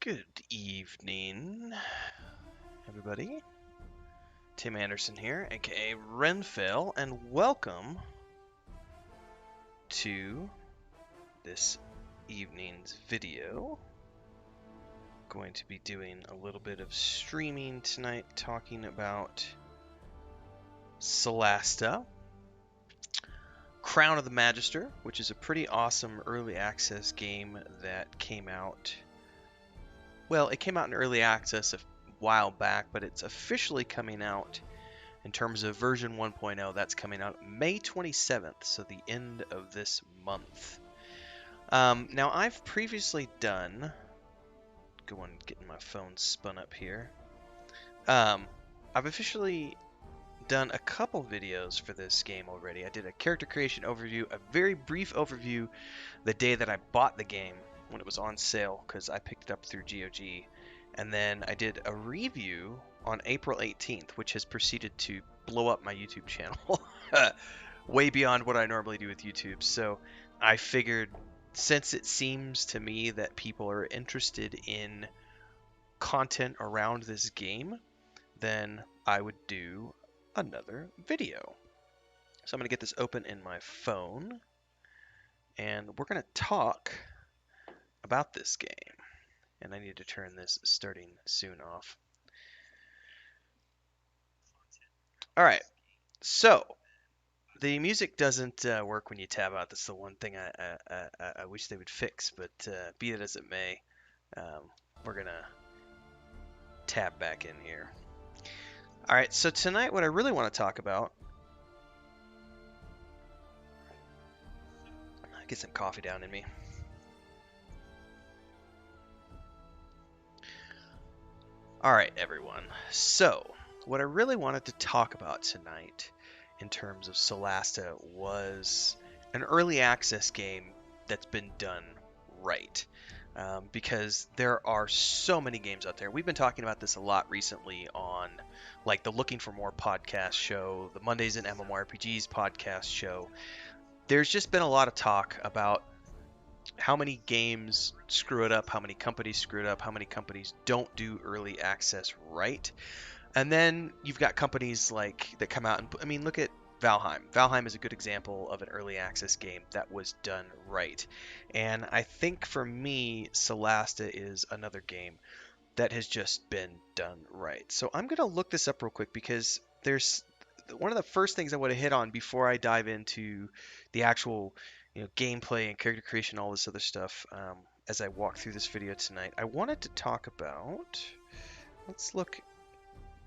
Good evening, everybody. Tim Anderson here, aka Renfail, and welcome to this evening's video. Going to be doing a little bit of streaming tonight, talking about Solasta, Crown of the Magister, which is a pretty awesome early access game that came out. Well, it came out in early access a while back, but it's officially coming out in terms of version 1.0. That's coming out May 27th, so the end of this month. Now, I've previously done... Go on, getting my phone spun up here. I've officially done a couple videos for this game already. I did a character creation overview, a very brief overview the day that I bought the game when it was on sale, because I picked it up through GOG. And then I did a review on April 18th, which has proceeded to blow up my YouTube channel way beyond what I normally do with YouTube. So I figured, since it seems to me that people are interested in content around this game, then I would do another video. So I'm going to get this open in my phone, and we're going to talk about this game. And I need to turn this starting soon off. Alright, so the music doesn't work when you tab out. That's the one thing I wish they would fix, but be it as it may, we're going to tab back in here. Alright, so tonight what I really want to talk about... Get some coffee down in me. Alright, everyone. So, what I really wanted to talk about tonight in terms of Solasta was an early access game that's been done right. Because there are so many games out there. We've been talking about this a lot recently on like the Looking for More podcast show, the Mondays in MMORPGs podcast show. There's just been a lot of talk about how many games screw it up, how many companies screw it up, how many companies don't do early access right. And then you've got companies like that come out and, I mean, look at Valheim. Valheim is a good example of an early access game that was done right. And I think for me, Solasta is another game that has just been done right. So I'm going to look this up real quick because there's one of the first things I want to hit on before I dive into the actual gameplay and character creation, all this other stuff, as I walk through this video tonight. I wanted to talk about, let's look,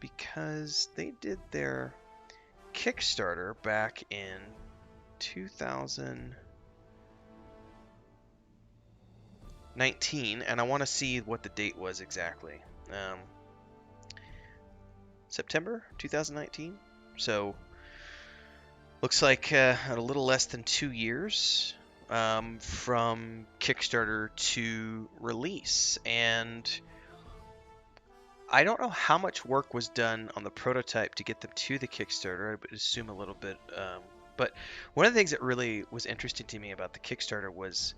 because they did their Kickstarter back in 2019, and I want to see what the date was exactly. September 2019, so looks like a little less than 2 years from Kickstarter to release. And I don't know how much work was done on the prototype to get them to the Kickstarter. I would assume a little bit. But one of the things that really was interesting to me about the Kickstarter was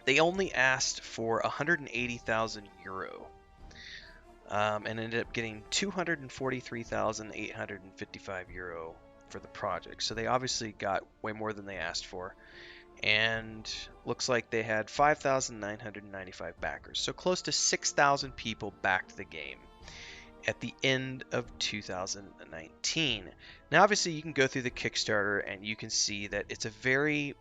they only asked for 180,000 euro. And ended up getting 243,855 euro for the project. So they obviously got way more than they asked for. And looks like they had 5,995 backers. So close to 6,000 people backed the game at the end of 2019. Now obviously you can go through the Kickstarter and you can see that it's a very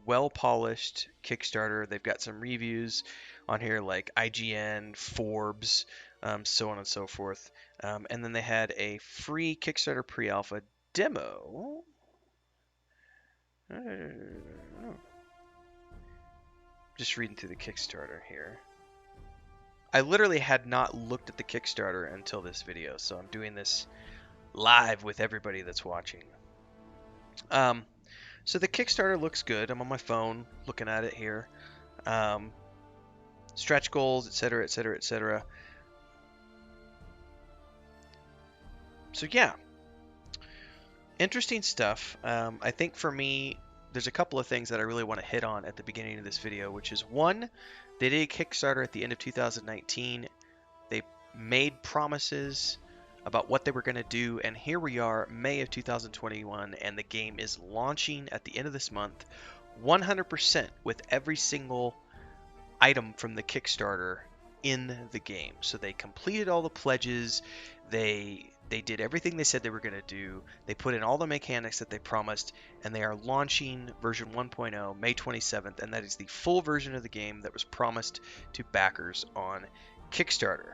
well-polished Kickstarter. They've got some reviews on here like IGN, Forbes, so on and so forth. And then they had a free Kickstarter pre-alpha demo. Just reading through the Kickstarter here. I literally had not looked at the Kickstarter until this video, so I'm doing this live with everybody that's watching. So the Kickstarter looks good. I'm on my phone looking at it here. Stretch goals, etc., etc., etc. So yeah, interesting stuff. I think for me, there's a couple of things that I really want to hit on at the beginning of this video, which is one, they did a Kickstarter at the end of 2019. They made promises about what they were going to do, and here we are, May of 2021, and the game is launching at the end of this month, 100% with every single item from the Kickstarter in the game. So they completed all the pledges, they did everything they said they were going to do, they put in all the mechanics that they promised, and they are launching version 1.0 May 27th, and that is the full version of the game that was promised to backers on Kickstarter.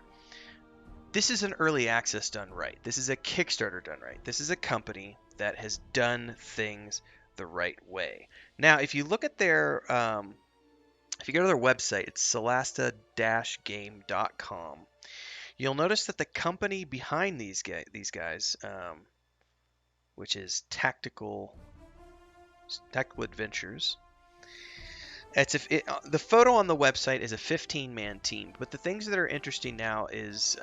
This is an early access done right. This is a Kickstarter done right. This is a company that has done things the right way. Now, if you look at their, if you go to their website, it's solasta-game.com. You'll notice that the company behind these guys, which is Tactical Adventures, the photo on the website is a 15-man team. But the things that are interesting now is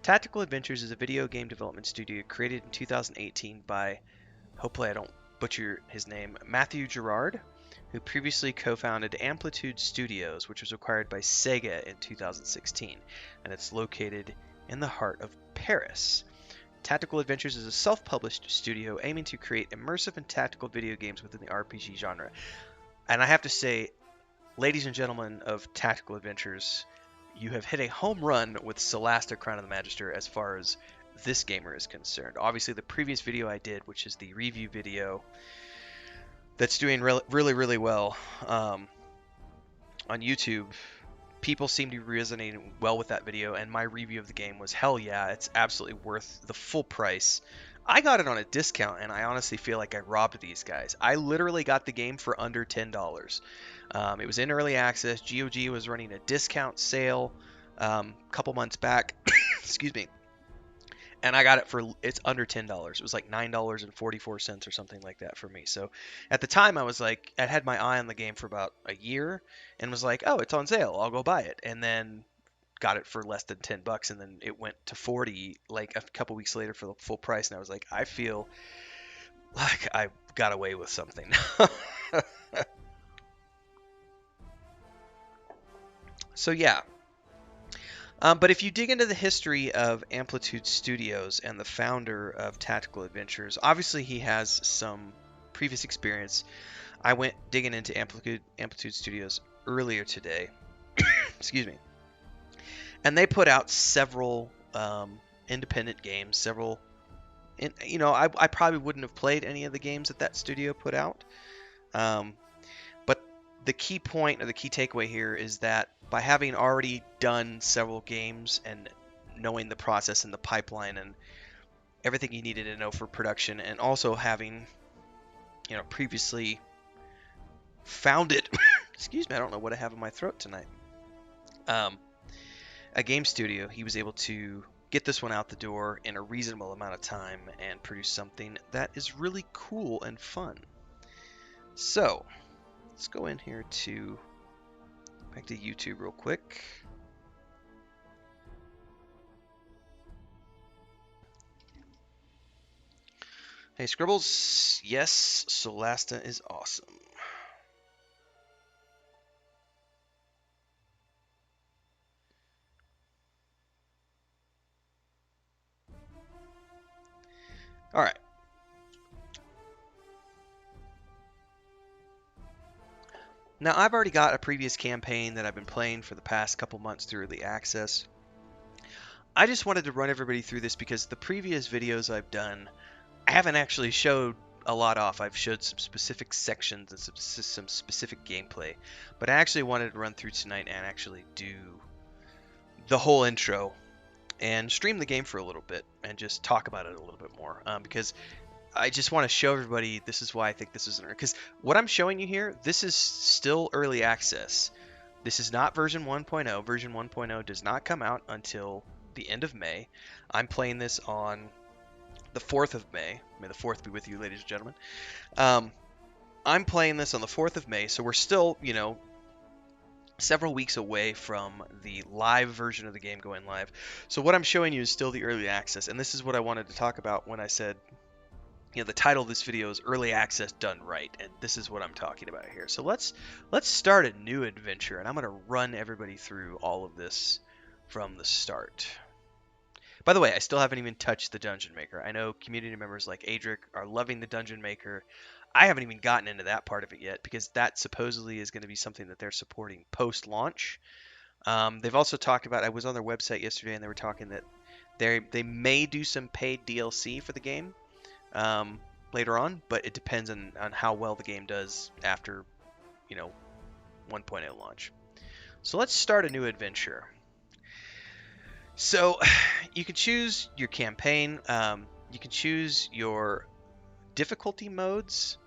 Tactical Adventures is a video game development studio created in 2018 by, hopefully I don't butcher his name, Matthew Gerard, who previously co-founded Amplitude Studios, which was acquired by Sega in 2016, and it's located in the heart of Paris. Tactical Adventures is a self-published studio aiming to create immersive and tactical video games within the RPG genre. And I have to say, ladies and gentlemen of Tactical Adventures, you have hit a home run with Solasta Crown of the Magister as far as this gamer is concerned. Obviously, the previous video I did, which is the review video, that's doing really well on YouTube. People seem to be resonating well with that video, and my review of the game was, hell yeah, it's absolutely worth the full price. I got it on a discount, and I honestly feel like I robbed these guys. I literally got the game for under $10. It was in early access. GOG was running a discount sale a couple months back. Excuse me. And I got it for, it's under $10. It was like $9.44 or something like that for me. So at the time I was like, I had my eye on the game for about a year and was like, oh, it's on sale, I'll go buy it. And then got it for less than $10, and then it went to 40 like a couple weeks later for the full price. And I was like, I feel like I got away with something. So yeah. But if you dig into the history of Amplitude Studios and the founder of Tactical Adventures, obviously he has some previous experience. I went digging into Amplitude Studios earlier today. Excuse me. And they put out several independent games, several... you know, I probably wouldn't have played any of the games that studio put out. But the key point or the key takeaway here is that by having already done several games and knowing the process and the pipeline and everything you needed to know for production, and also having, you know, previously founded, excuse me, I don't know what I have in my throat tonight, a game studio, he was able to get this one out the door in a reasonable amount of time and produce something that is really cool and fun. So let's go in here to back to YouTube real quick. Hey Scribbles, yes, Solasta is awesome. All right. Now, I've already got a previous campaign that I've been playing for the past couple months through early access. I just wanted to run everybody through this because the previous videos I've done, I haven't actually showed a lot off. I've showed some specific sections and some specific gameplay. But I actually wanted to run through tonight and actually do the whole intro and stream the game for a little bit and just talk about it a little bit more, because I just want to show everybody, this is why I think this is because what I'm showing you here, this is still early access. This is not version 1.0. Version 1.0 does not come out until the end of May. I'm playing this on the 4th of May. May the 4th be with you, ladies and gentlemen. I'm playing this on the 4th of May, so we're still, you know, several weeks away from the live version of the game going live. So what I'm showing you is still the early access, and this is what I wanted to talk about when I said, the title of this video is Early Access Done Right, and this is what I'm talking about here. So let's start a new adventure, and I'm going to run everybody through all of this from the start. By the way, I still haven't even touched the Dungeon Maker. I know community members like Adric are loving the Dungeon Maker. I haven't even gotten into that part of it yet, because that supposedly is going to be something that they're supporting post-launch. They've also talked about, I was on their website yesterday, and they were talking that they may do some paid DLC for the game later on, but it depends on how well the game does after, 1.0 launch. So let's start a new adventure. So you can choose your campaign. You can choose your difficulty modes.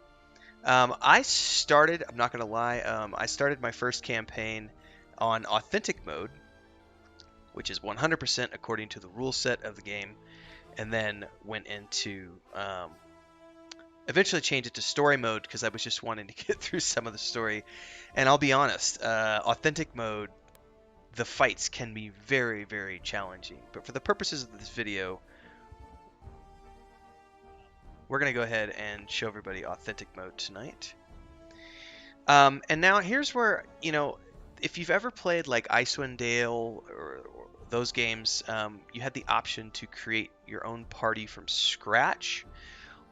I'm not going to lie, I started my first campaign on authentic mode, which is 100% according to the rule set of the game, and then went into eventually changed it to story mode because I was just wanting to get through some of the story. And I'll be honest, authentic mode, the fights can be very, very challenging. But for the purposes of this video, we're going to go ahead and show everybody authentic mode tonight. And now here's where, if you've ever played like Icewind Dale or those games, you had the option to create your own party from scratch,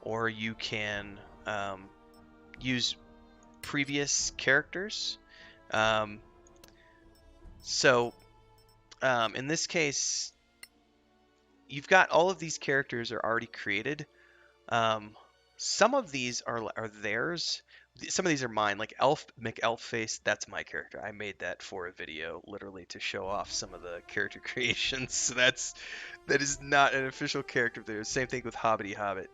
or you can use previous characters. In this case, you've got all of these characters are already created. Some of these are theirs. Some of these are mine, like McElfface, that's my character. I made that for a video, literally to show off some of the character creations. So that is not an official character there. Same thing with Hobbity Hobbit.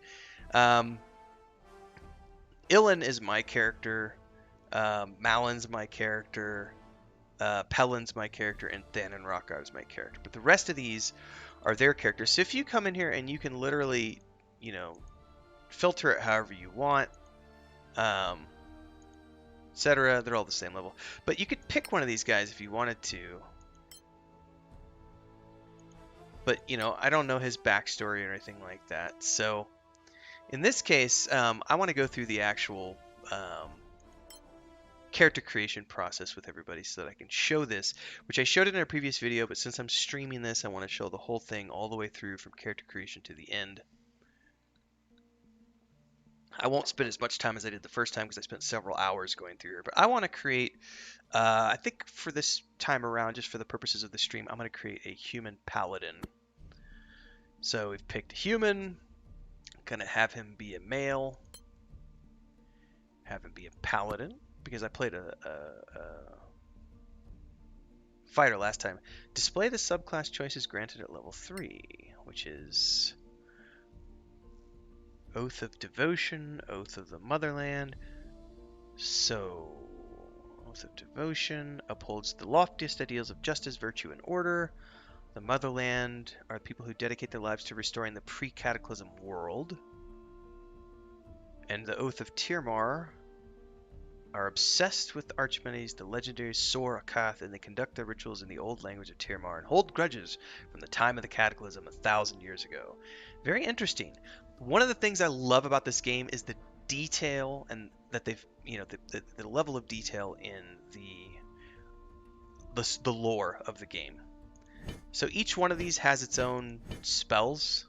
Ilan is my character. Malin's my character. Pellin's my character, and Thanon Rockar is my character. But the rest of these are their characters. So if you come in here and you can literally, filter it however you want, etc. They're all the same level. But you could pick one of these guys if you wanted to. But, I don't know his backstory or anything like that. So in this case, I want to go through the actual character creation process with everybody so that I can show this, which I showed it in a previous video, but since I'm streaming this, I want to show the whole thing all the way through from character creation to the end. I won't spend as much time as I did the first time because I spent several hours going through here, but I want to create, I think for this time around, just for the purposes of the stream, I'm going to create a human paladin. So we've picked a human, going to have him be a male, have him be a paladin, because I played a fighter last time. Display the subclass choices granted at level 3, which is Oath of Devotion, Oath of the Motherland. So, Oath of Devotion upholds the loftiest ideals of justice, virtue, and order. The Motherland are people who dedicate their lives to restoring the pre-cataclysm world. And the Oath of Tirmar are obsessed with Archimedes, the legendary Sor Akath, and they conduct their rituals in the old language of Tirmar and hold grudges from the time of the cataclysm 1,000 years ago. Very interesting. One of the things I love about this game is the detail, and that they've, the level of detail in the lore of the game. So each one of these has its own spells.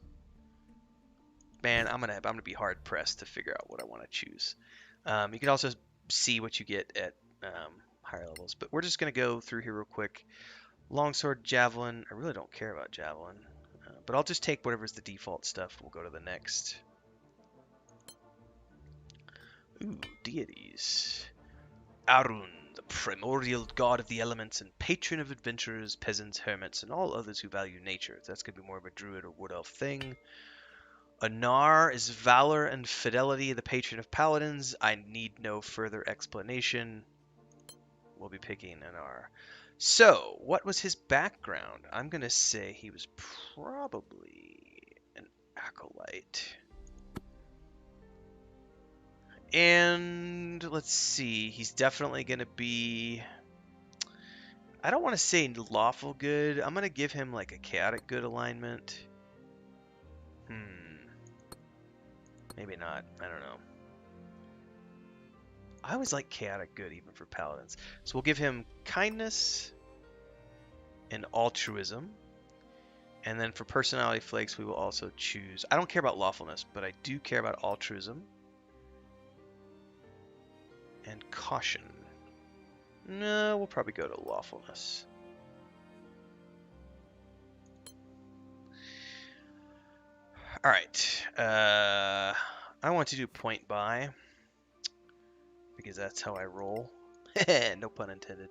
Man, I'm gonna be hard pressed to figure out what I want to choose. You can also see what you get at higher levels, but we're just gonna go through here real quick. Longsword, javelin. I really don't care about javelin. But I'll just take whatever's the default stuff. We'll go to the next. Ooh, deities. Arun, the primordial god of the elements and patron of adventurers, peasants, hermits, and all others who value nature. That's going to be more of a druid or wood elf thing. Anar is valor and fidelity, the patron of paladins. I need no further explanation. We'll be picking Anar. So, what was his background? I'm going to say he was probably an acolyte. And let's see, he's definitely going to be, I don't want to say lawful good. I'm going to give him like a chaotic good alignment. Maybe not. I don't know. I always like chaotic good, even for paladins. So we'll give him kindness and altruism. And then for personality flakes, we will also choose... I don't care about lawfulness, but I do care about altruism. And caution. No, we'll probably go to lawfulness. Alright. I want to do point buy, because that's how I roll. No pun intended.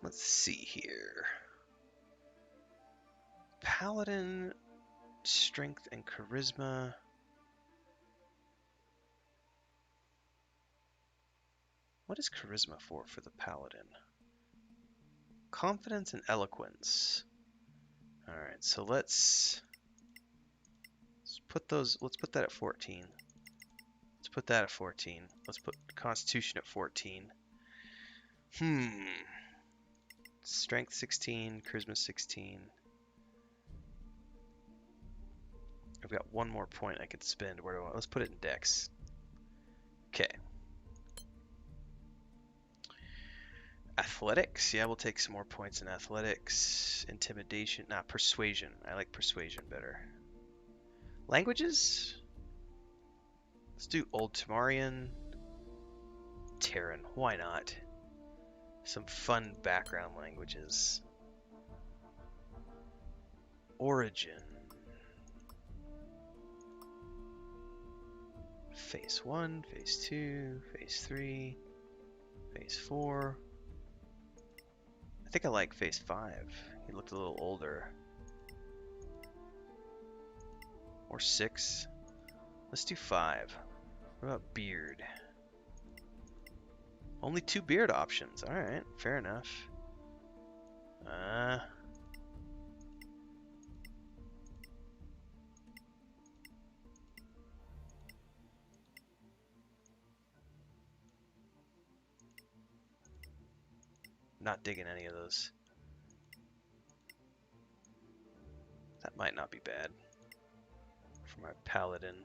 Let's see here. Paladin, strength and charisma. What is charisma for the paladin? Confidence and eloquence. Alright, so let's put that at 14. Let's put that at 14. Let's put Constitution at 14. Strength 16, Charisma 16. I've got one more point I could spend. Where do I want? Let's put it in Dex. Okay. Athletics. Yeah, we'll take some more points in athletics. Intimidation. Nah, persuasion. I like persuasion better. Languages. Let's do Old Temarian. Terran. Why not? Some fun background languages. Origin. Phase 1, Phase 2, Phase 3, Phase 4. I think I like Phase 5. He looked a little older. Or 6. Let's do 5. What about beard? Only 2 beard options. Alright, fair enough. Not digging any of those. That might not be bad for my paladin.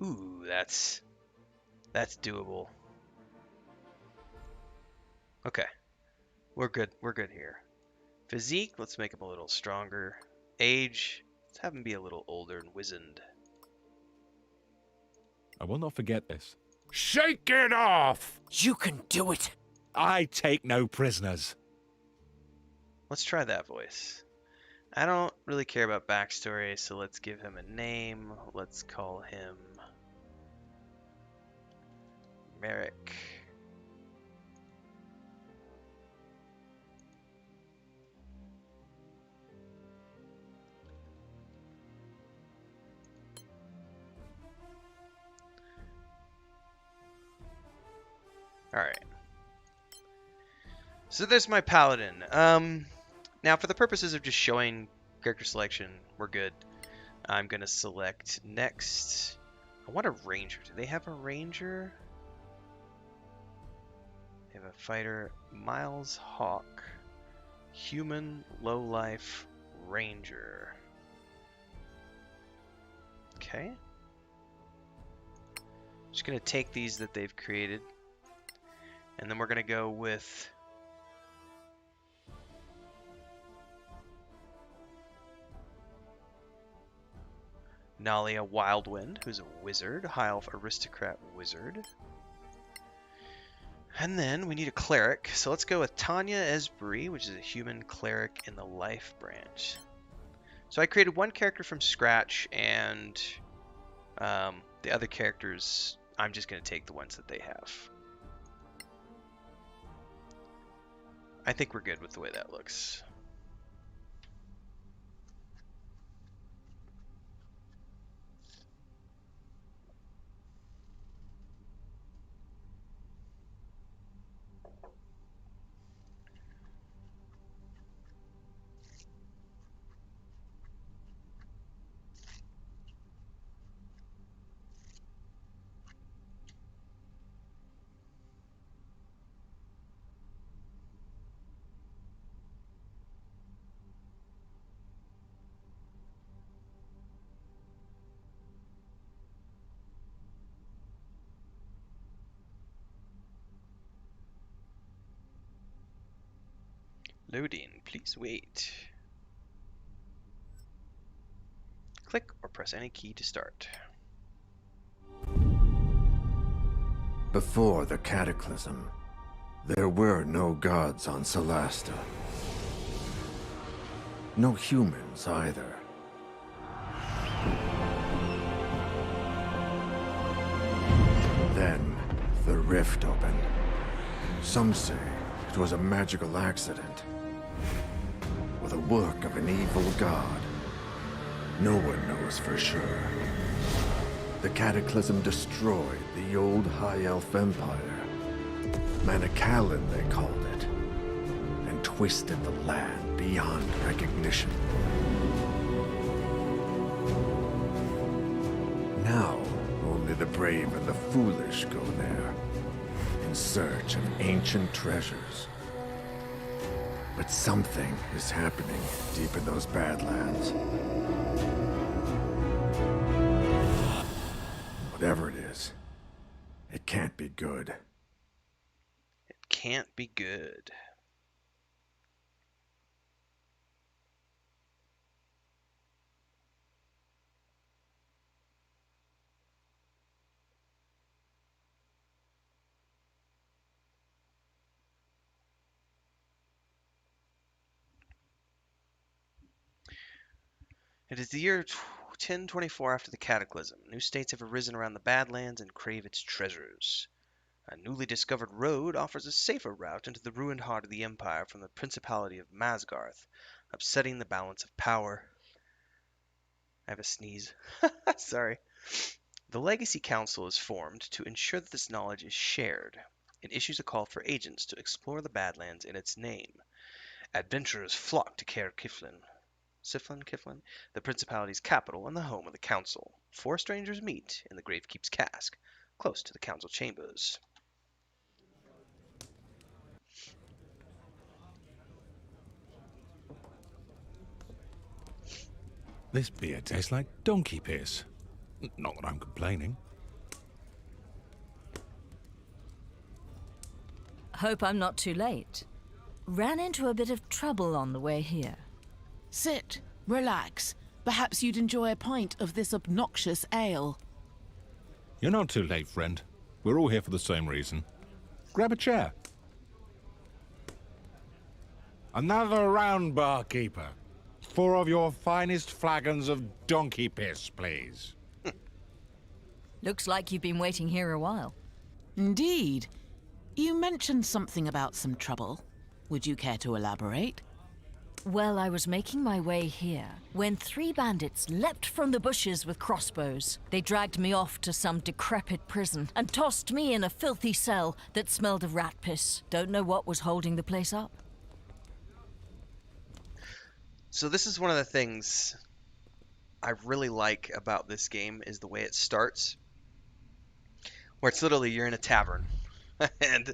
Ooh, that's doable. Okay, we're good. We're good here. Physique, let's make him a little stronger. Age, let's have him be a little older and wizened. I will not forget this. Shake it off! You can do it! I take no prisoners. Let's try that voice. I don't really care about backstory, so let's give him a name. Let's call him Merrick. Alright. So there's my paladin. Now for the purposes of just showing character selection, we're good. I'm gonna select next. I want a ranger. Do they have a ranger? They have a fighter. Miles Hawk. Human, low life, ranger. Okay. Just gonna take these that they've created. And then we're gonna go with Nalia Wildwind, who's a wizard, high elf aristocrat wizard. And then we need a cleric, so let's go with Tanya Esbury, which is a human cleric in the life branch. So I created one character from scratch, and the other characters, I'm just going to take the ones that they have. I think we're good with the way that looks. Loading. Please wait. Click or press any key to start. Before the Cataclysm, there were no gods on Solasta. No humans either. Then, the rift opened. Some say it was a magical accident, or the work of an evil god. No one knows for sure. The Cataclysm destroyed the old High Elf Empire. Manicalan, they called it, and twisted the land beyond recognition. Now, only the brave and the foolish go there, in search of ancient treasures. But something is happening deep in those Badlands. Whatever it is, it can't be good. It can't be good. It is the year 1024 after the Cataclysm. New states have arisen around the Badlands and crave its treasures. A newly discovered road offers a safer route into the ruined heart of the Empire from the Principality of Masgarth, upsetting the balance of power. I have a sneeze. Sorry. The Legacy Council is formed to ensure that this knowledge is shared. It issues a call for agents to explore the Badlands in its name. Adventurers flock to Caer Kiflin, the Principality's capital and the home of the Council. Four strangers meet in the Gravekeep's cask, close to the Council chambers. This beer tastes like donkey piss. Not that I'm complaining. Hope I'm not too late. Ran into a bit of trouble on the way here. Sit, relax. Perhaps you'd enjoy a pint of this obnoxious ale. You're not too late, friend. We're all here for the same reason. Grab a chair. Another round, barkeeper. 4 of your finest flagons of donkey piss, please. Looks like you've been waiting here a while. Indeed. You mentioned something about some trouble. Would you care to elaborate? Well, I was making my way here when 3 bandits leapt from the bushes with crossbows. They dragged me off to some decrepit prison and tossed me in a filthy cell that smelled of rat piss. Don't know what was holding the place up. So this is one of the things I really like about this game is the way it starts, where it's literally you're in a tavern and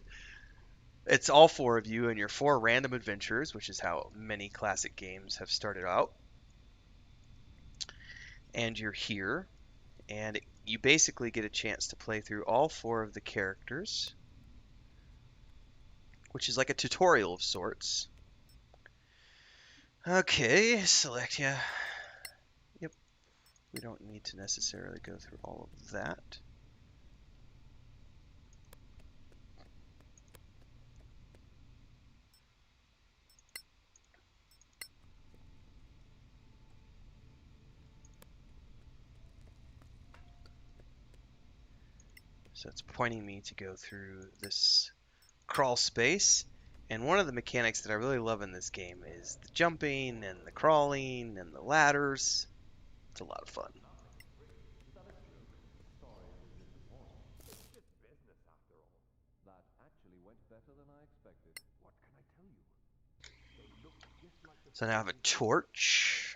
it's all 4 of you and your 4 random adventures, which is how many classic games have started out. And you're here, and you basically get a chance to play through all 4 of the characters, which is like a tutorial of sorts. Okay, select, yeah. Yep, we don't need to necessarily go through all of that. So it's pointing me to go through this crawl space. And one of the mechanics that I really love in this game is the jumping and the crawling and the ladders. It's a lot of fun. So now I have a torch.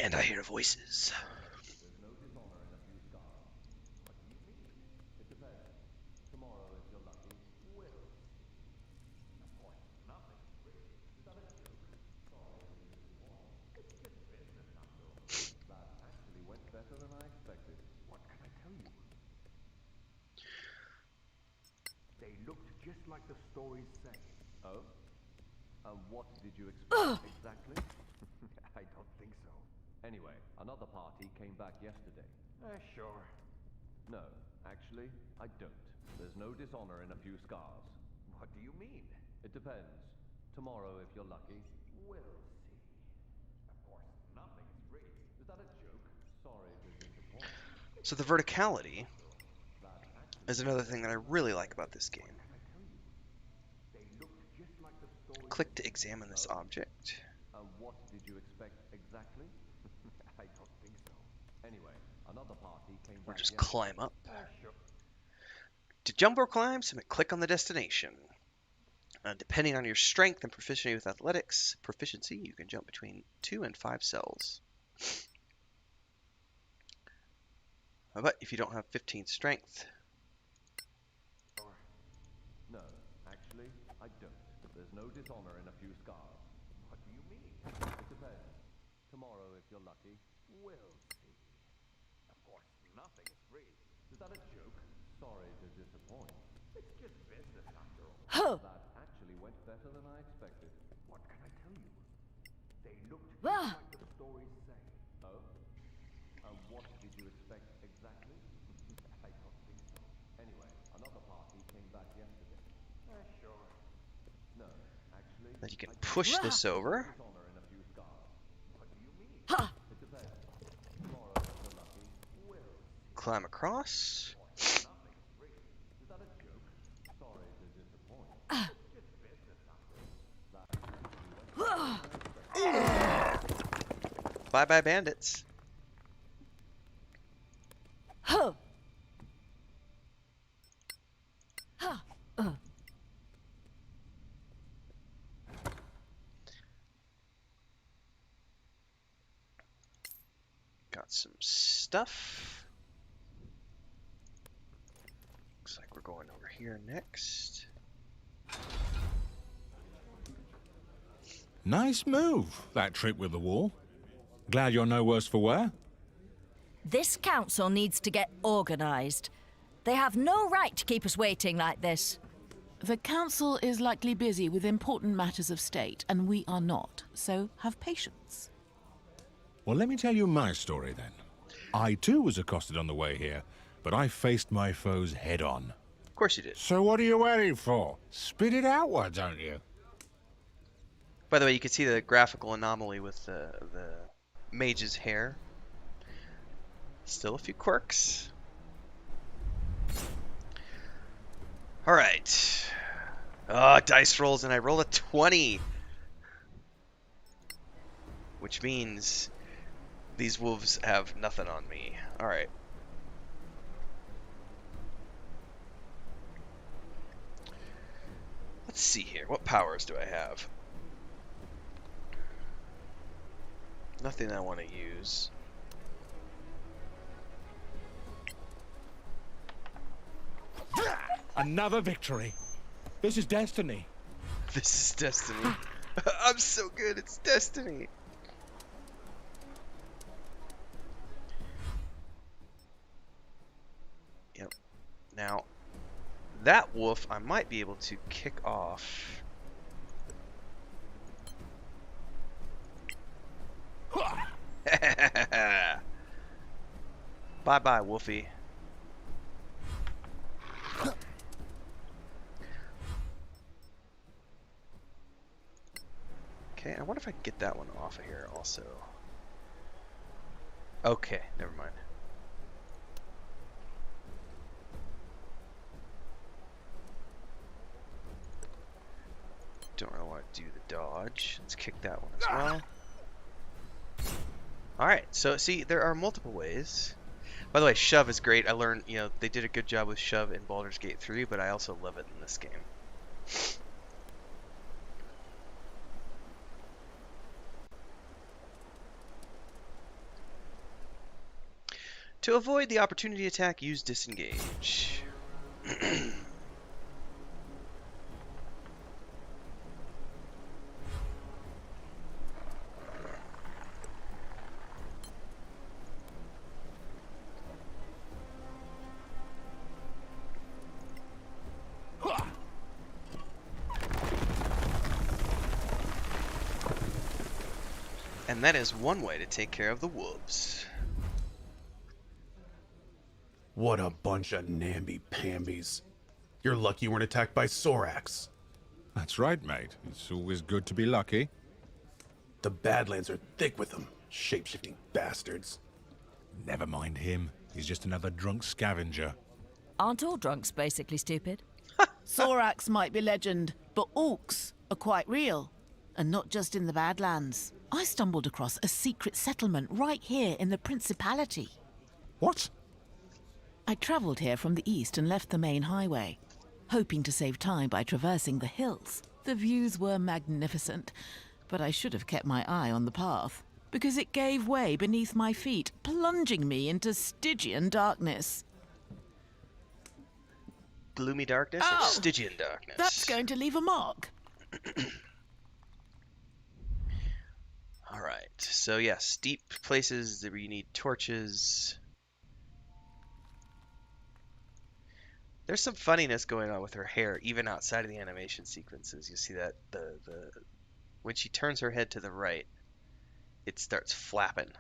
And I hear voices. like the stories say. Oh? And what did you expect exactly? I don't think so. Anyway, another party came back yesterday. Sure. No, actually, I don't. There's no dishonor in a few scars. What do you mean? It depends. Tomorrow, if you're lucky. We'll see. Of course, nothing is free. Is that a joke? Sorry to disappoint. So the verticality is another thing that I really like about this game. They looked just like the stories. Click to examine this object. And what did you expect exactly? I don't think so. Anyway, another party came Or back just yesterday. climb up. Sure. To jump or climb, simply click on the destination. Depending on your strength and proficiency with proficiency, you can jump between 2 and 5 cells. But if you don't have 15 strength, No, actually, I don't. There's no dishonor in a few scars. What do you mean? It depends. Tomorrow, if you're lucky. We'll see. Of course, nothing is free. Is that a joke? Sorry to disappoint. It's just business after all. That actually went better than I expected. What can I tell you? They looked just Ah. like the stories say. Oh? And what did you expect exactly? I don't think so. Anyway, another party came back yesterday. Sure. No, actually, then you can push this over. dishonor in a few scars. What do you mean? It depends. Tomorrow, if you're lucky. Climb across. Nothing is free. Is that a joke? Sorry to disappoint. It's just business after all. Bye bye bandits. Huh. Got some stuff. Looks like we're going over here next. Nice move, that trick with the wall. Glad you're no worse for wear. This council needs to get organized. They have no right to keep us waiting like this. The council is likely busy with important matters of state, and we are not, so have patience. Well, let me tell you my story then. I too was accosted on the way here, but I faced my foes head on. Of course you did. So what are you waiting for? Spit it out, why don't you? By the way, you can see the graphical anomaly with the mage's hair. Still a few quirks. Alright. Dice rolls, and I rolled a 20. Which means these wolves have nothing on me. Alright. Let's see here. What powers do I have? Nothing I want to use. Another victory. This is destiny. This is destiny. I'm so good. It's destiny. Yep. Now, that wolf I might be able to kick off. Bye-bye, Wolfie. Okay, I wonder if I can get that one off of here also. Okay, never mind. Don't really want to do the dodge. Let's kick that one as well. Alright, so see, there are multiple ways. By the way, shove is great. I learned, they did a good job with shove in Baldur's Gate 3, but I also love it in this game. To avoid the opportunity attack, use disengage. And that is one way to take care of the wolves. What a bunch of namby-pambies. You're lucky you weren't attacked by Sorax. That's right, mate. It's always good to be lucky. The Badlands are thick with them, shape-shifting bastards. Never mind him. He's just another drunk scavenger. Aren't all drunks basically stupid? Sorax might be legend, but orcs are quite real. And not just in the Badlands. I stumbled across a secret settlement right here in the Principality. What? I travelled here from the east and left the main highway, hoping to save time by traversing the hills. The views were magnificent, but I should have kept my eye on the path, because it gave way beneath my feet, plunging me into Stygian darkness. Gloomy darkness or Oh, Stygian darkness? That's going to leave a mark. Alright, so yeah, steep places where you need torches. There's some funniness going on with her hair, even outside of the animation sequences. You see that the when she turns her head to the right, it starts flapping.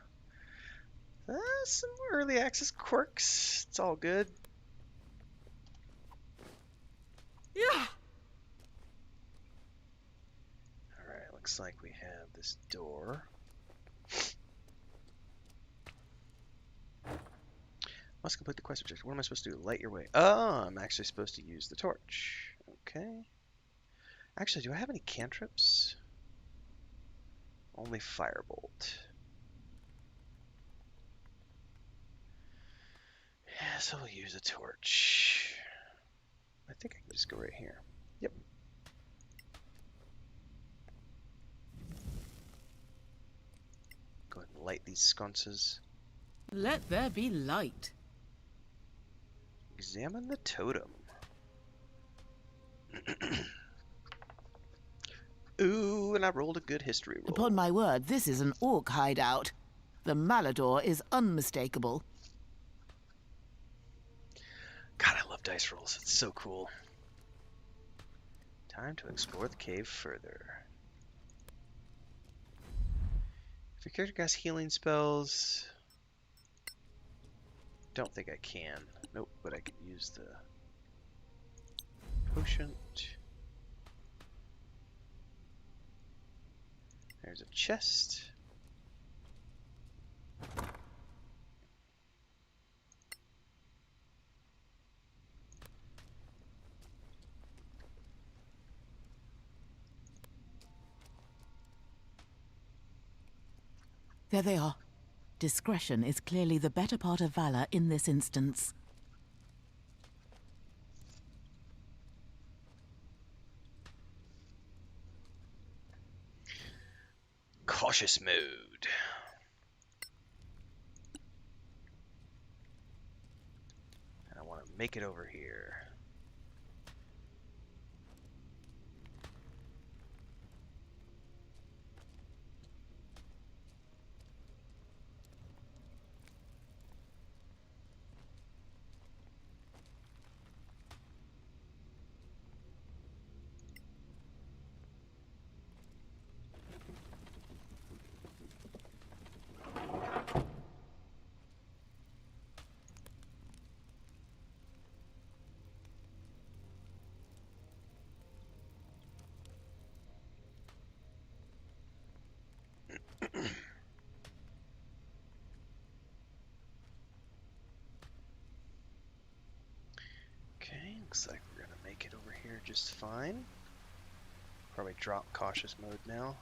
Some early access quirks. It's all good. Yeah. Alright, looks like we have this door. Must complete the quest objective. What am I supposed to do? Light your way. Oh, I'm actually supposed to use the torch. Okay. Actually, do I have any cantrips? Only firebolt. Yeah, so we'll use a torch. I think I can just go right here. Yep. Go ahead and light these sconces. Let there be light. Examine the totem. Ooh, and I rolled a good history roll. Upon my word, this is an orc hideout. The Malador is unmistakable. God, I love dice rolls. It's so cool. Time to explore the cave further. If your character casts healing spells... Don't think I can. Nope, but I can use the potion. There's a chest. There they are. Discretion is clearly the better part of valor in this instance. Cautious mode. I want to make it over here. Okay, looks like we're gonna make it over here just fine. Probably drop cautious mode now.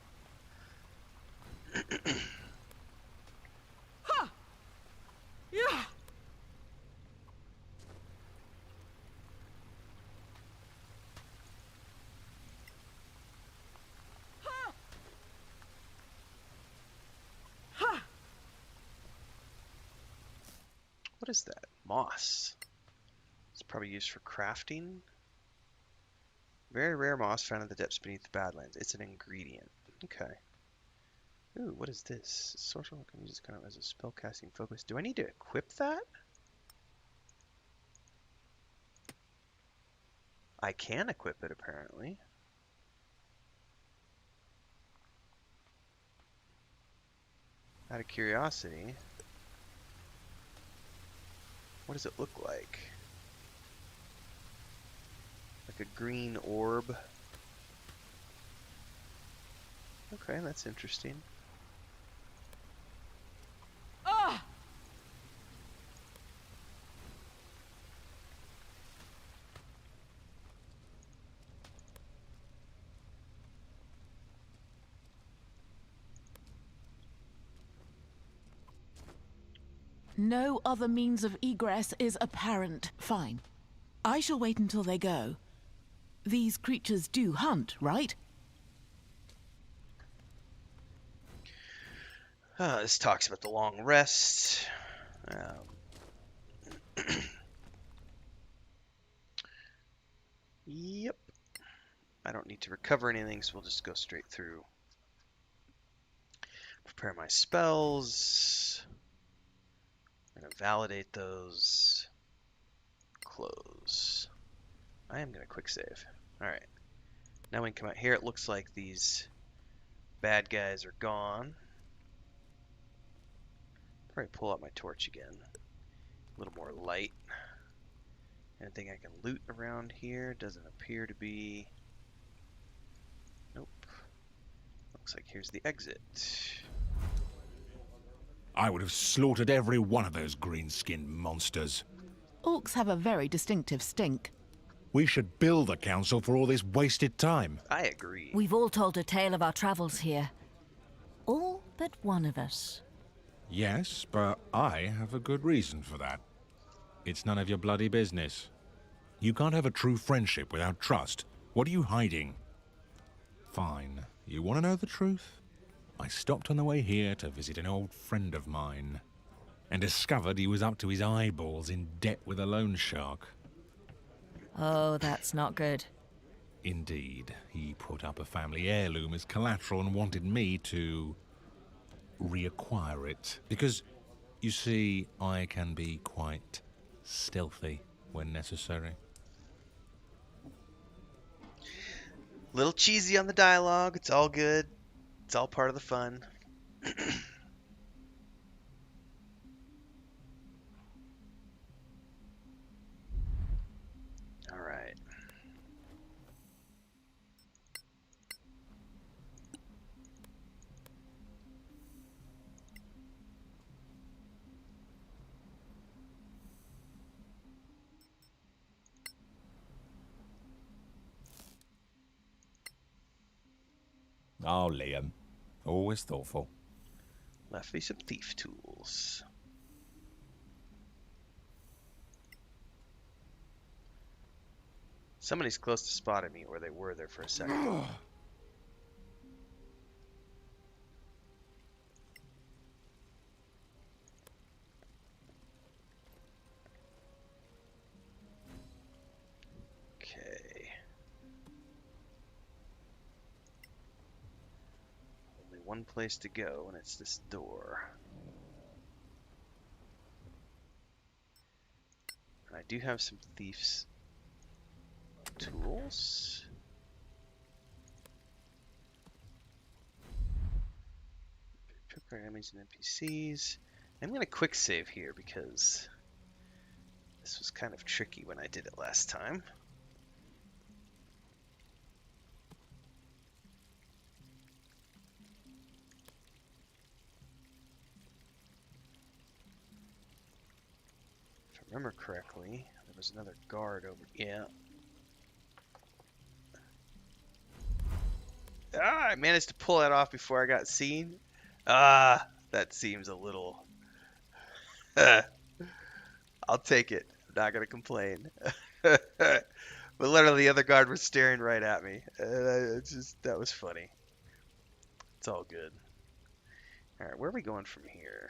Yeah. What is that? Moss. It's probably used for crafting. Very rare moss found in the depths beneath the Badlands. It's an ingredient. Okay. Ooh, what is this? Sorcerer can use it kind of as a spellcasting focus. Do I need to equip that? I can equip it, apparently. Out of curiosity, what does it look like? Like a green orb. Okay, that's interesting. Ah! No other means of egress is apparent. Fine. I shall wait until they go. These creatures do hunt, right? This talks about the long rest. Yep. I don't need to recover anything, so we'll just go straight through. Prepare my spells. I'm going to validate those. Close. I am going to quick save. Alright. Now we can come out here. It looks like these bad guys are gone. Probably pull out my torch again. A little more light. Anything I can loot around here? Doesn't appear to be. Nope. Looks like here's the exit. I would have slaughtered every one of those green-skinned monsters. Orcs have a very distinctive stink. We should bill the council for all this wasted time. I agree. We've all told a tale of our travels here. All but one of us. Yes, but I have a good reason for that. It's none of your bloody business. You can't have a true friendship without trust. What are you hiding? Fine. You want to know the truth? I stopped on the way here to visit an old friend of mine, and discovered he was up to his eyeballs in debt with a loan shark. Oh, that's not good. Indeed, he put up a family heirloom as collateral and wanted me to reacquire it. Because, you see, I can be quite stealthy when necessary. Little cheesy on the dialogue. It's all good. It's all part of the fun. All right. Oh, Liam. Always thoughtful. Left me some thief tools. Somebody's close to spotting me, or they were there for a second. Okay. Only one place to go, and it's this door. I do have some thieves' tools. Prepare enemies and NPCs. I'm going to quick save here because this was kind of tricky when I did it last time. If I remember correctly, there was another guard over. Yeah. I managed to pull that off before I got seen. That seems a little. I'll take it. I'm not gonna complain. But literally, the other guard was staring right at me. That was funny. It's all good. All right, where are we going from here?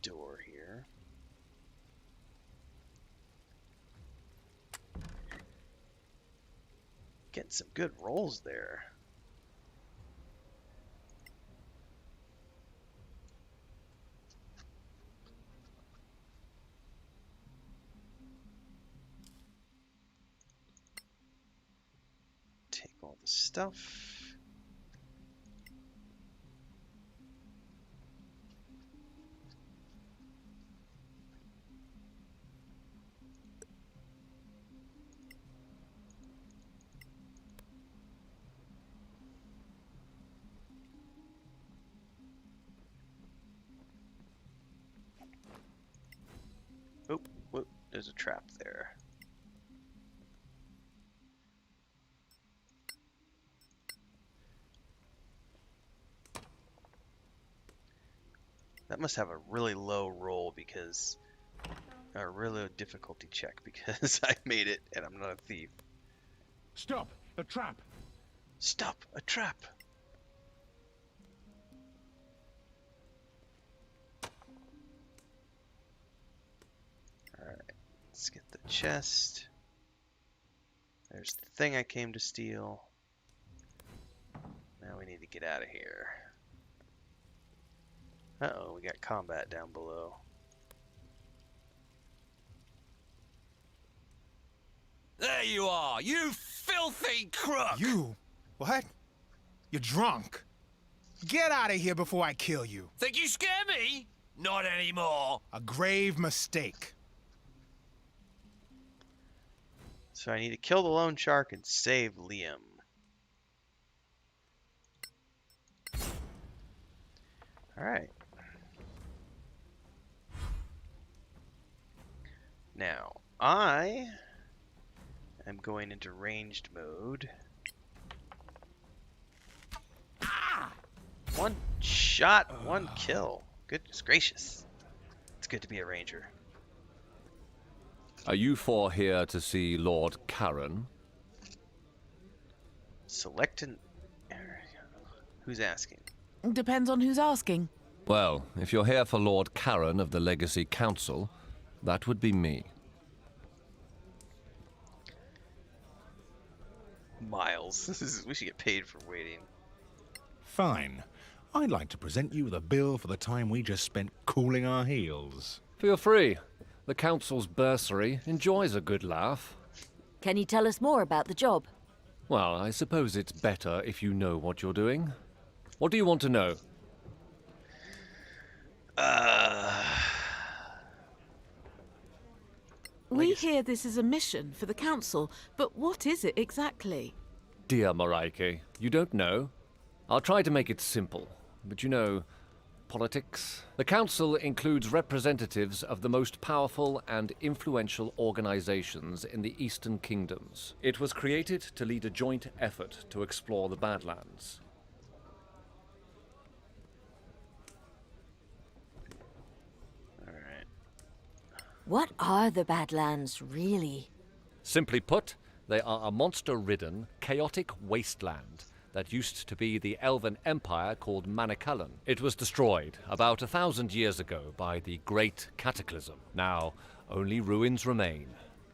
Door here. Getting some good rolls there. Take all the stuff. there's a trap there. That must have a really low roll because, a really low difficulty check because I made it and I'm not a thief. Stop! A trap! Stop! A trap! Alright, let's get the chest. There's the thing I came to steal. Now we need to get out of here. Uh-oh, we got combat down below. There you are, you filthy crook! You? What? You're drunk. Get out of here before I kill you. Think you scare me? Not anymore. A grave mistake. So I need to kill the lone shark and save Liam. Alright. Now, I am going into ranged mode. One shot, one kill. Goodness gracious. It's good to be a ranger. Are you four here to see Lord Karen? Select an... Who's asking? Depends on who's asking. Well, if you're here for Lord Karen of the Legacy Council, that would be me. Miles. We should get paid for waiting. Fine. I'd like to present you with a bill for the time we just spent cooling our heels. Feel free. The Council's bursary enjoys a good laugh. Can you tell us more about the job? Well, I suppose it's better if you know what you're doing. What do you want to know? We hear this is a mission for the Council, but what is it exactly? Dear Moraike, you don't know? I'll try to make it simple, but you know, politics. The Council includes representatives of the most powerful and influential organizations in the Eastern Kingdoms. It was created to lead a joint effort to explore the Badlands. What are the Badlands, really? Simply put, they are a monster-ridden, chaotic wasteland that used to be the elven empire called Manicullen. It was destroyed about 1,000 years ago by the Great Cataclysm. Now, only ruins remain,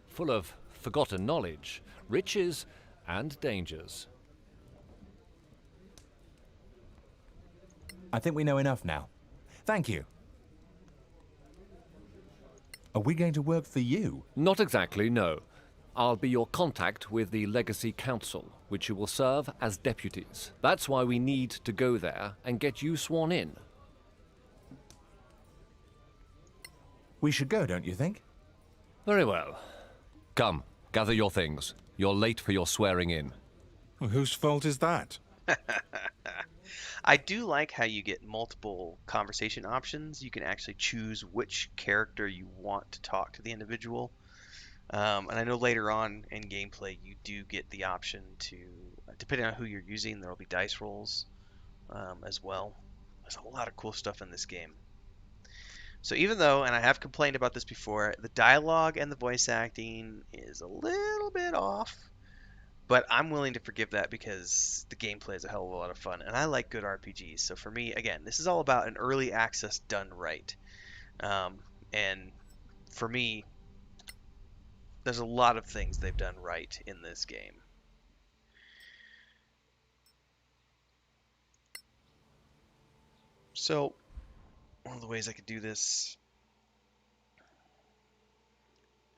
full of forgotten knowledge, riches, and dangers. I think we know enough now. Thank you. Are we going to work for you? Not exactly, no. I'll be your contact with the Legacy Council, which you will serve as deputies. That's why we need to go there and get you sworn in. We should go, don't you think? Very well. Come, gather your things. You're late for your swearing in. Well, whose fault is that? I do like how you get multiple conversation options. You can actually choose which character you want to talk to the individual. And I know later on in gameplay you do get the option to, depending on who you're using, there will be dice rolls as well. There's a lot of cool stuff in this game. So even though, and I have complained about this before, the dialogue and the voice acting is a little bit off, but I'm willing to forgive that because the gameplay is a hell of a lot of fun, and I like good RPGs. So for me, again, this is all about an early access done right. And for me, there's a lot of things they've done right in this game. So one of the ways I could do this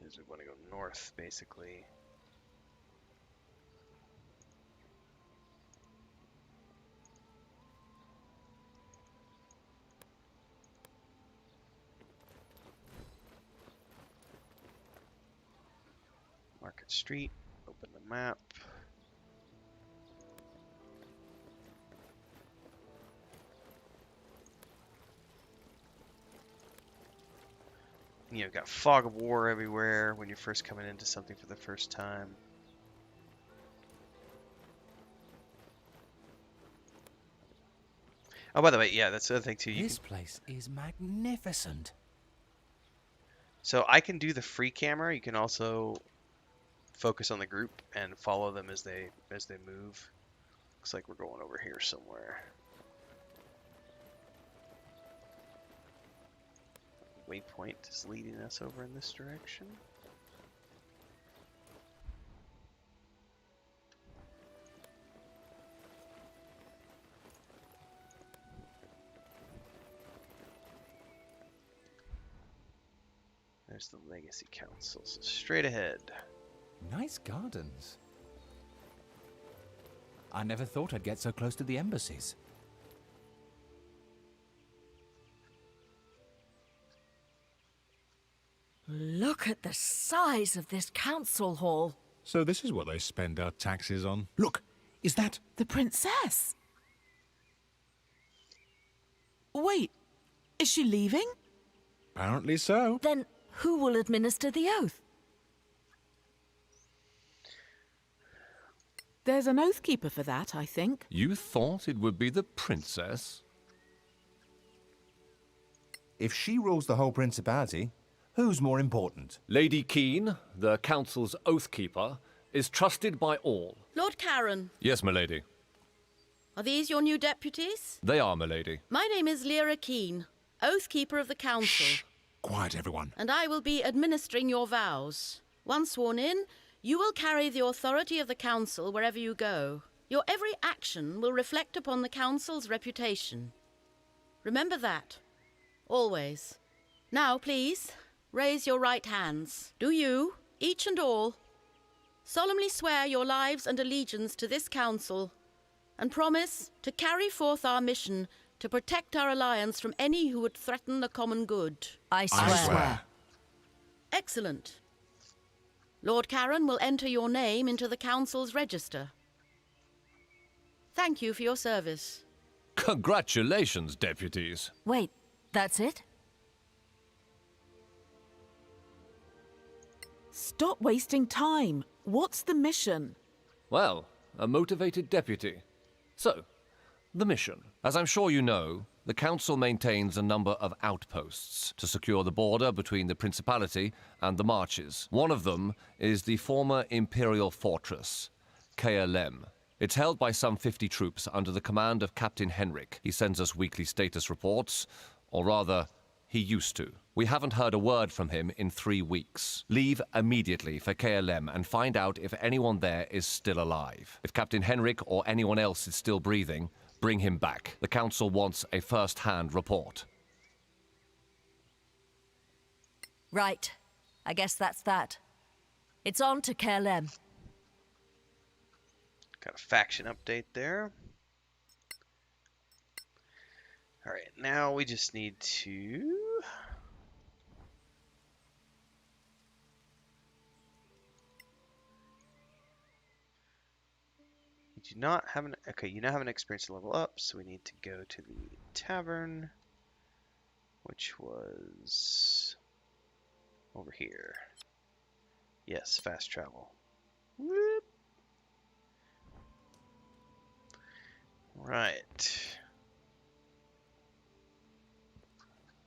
is we want to go north, basically. Market Street, open the map. You know, got fog of war everywhere when you're first coming into something for the first time. Oh, by the way, yeah, that's the other thing too. This place is magnificent. So I can do the free camera. You can also focus on the group and follow them as they move. Looks like we're going over here somewhere. Waypoint is leading us over in this direction. There's the Legacy Council, so straight ahead. Nice gardens. I never thought I'd get so close to the embassies. Look at the size of this council hall. So this is what they spend our taxes on. Look, is that... The princess? Wait, is she leaving? Apparently so. Then who will administer the oath? There's an oath keeper for that, I think. You thought it would be the princess? If she rules the whole principality, who's more important? Lady Keen, the council's oath keeper, is trusted by all. Lord Karen, Yes, milady. are these your new deputies? They are, milady. My name is Lyra Keen, oath keeper of the council. Shh. Quiet, everyone. And I will be administering your vows. Once sworn in, you will carry the authority of the council wherever you go. Your every action will reflect upon the council's reputation. Remember that. Always. Now, please, raise your right hands. Do you, each and all, solemnly swear your lives and allegiance to this council, and promise to carry forth our mission to protect our alliance from any who would threaten the common good? I swear. I swear. Excellent. Lord Karen will enter your name into the council's register. Thank you for your service. Congratulations, deputies. Wait, that's it? Stop wasting time. What's the mission? Well, a motivated deputy. So, the mission. As I'm sure you know, the council maintains a number of outposts to secure the border between the Principality and the Marches. One of them is the former Imperial Fortress, KLM. It's held by some 50 troops under the command of Captain Henrik. He sends us weekly status reports, or rather, he used to. We haven't heard a word from him in 3 weeks. Leave immediately for KLM and find out if anyone there is still alive. If Captain Henrik or anyone else is still breathing, bring him back. The council wants a first-hand report. Right. I guess that's that. It's on to KLM. Got a faction update there. Alright, now we just need to... You do not have an... Okay, you now have an experience to level up, so we need to go to the tavern, which was over here. Yes, fast travel. Whoop. Right.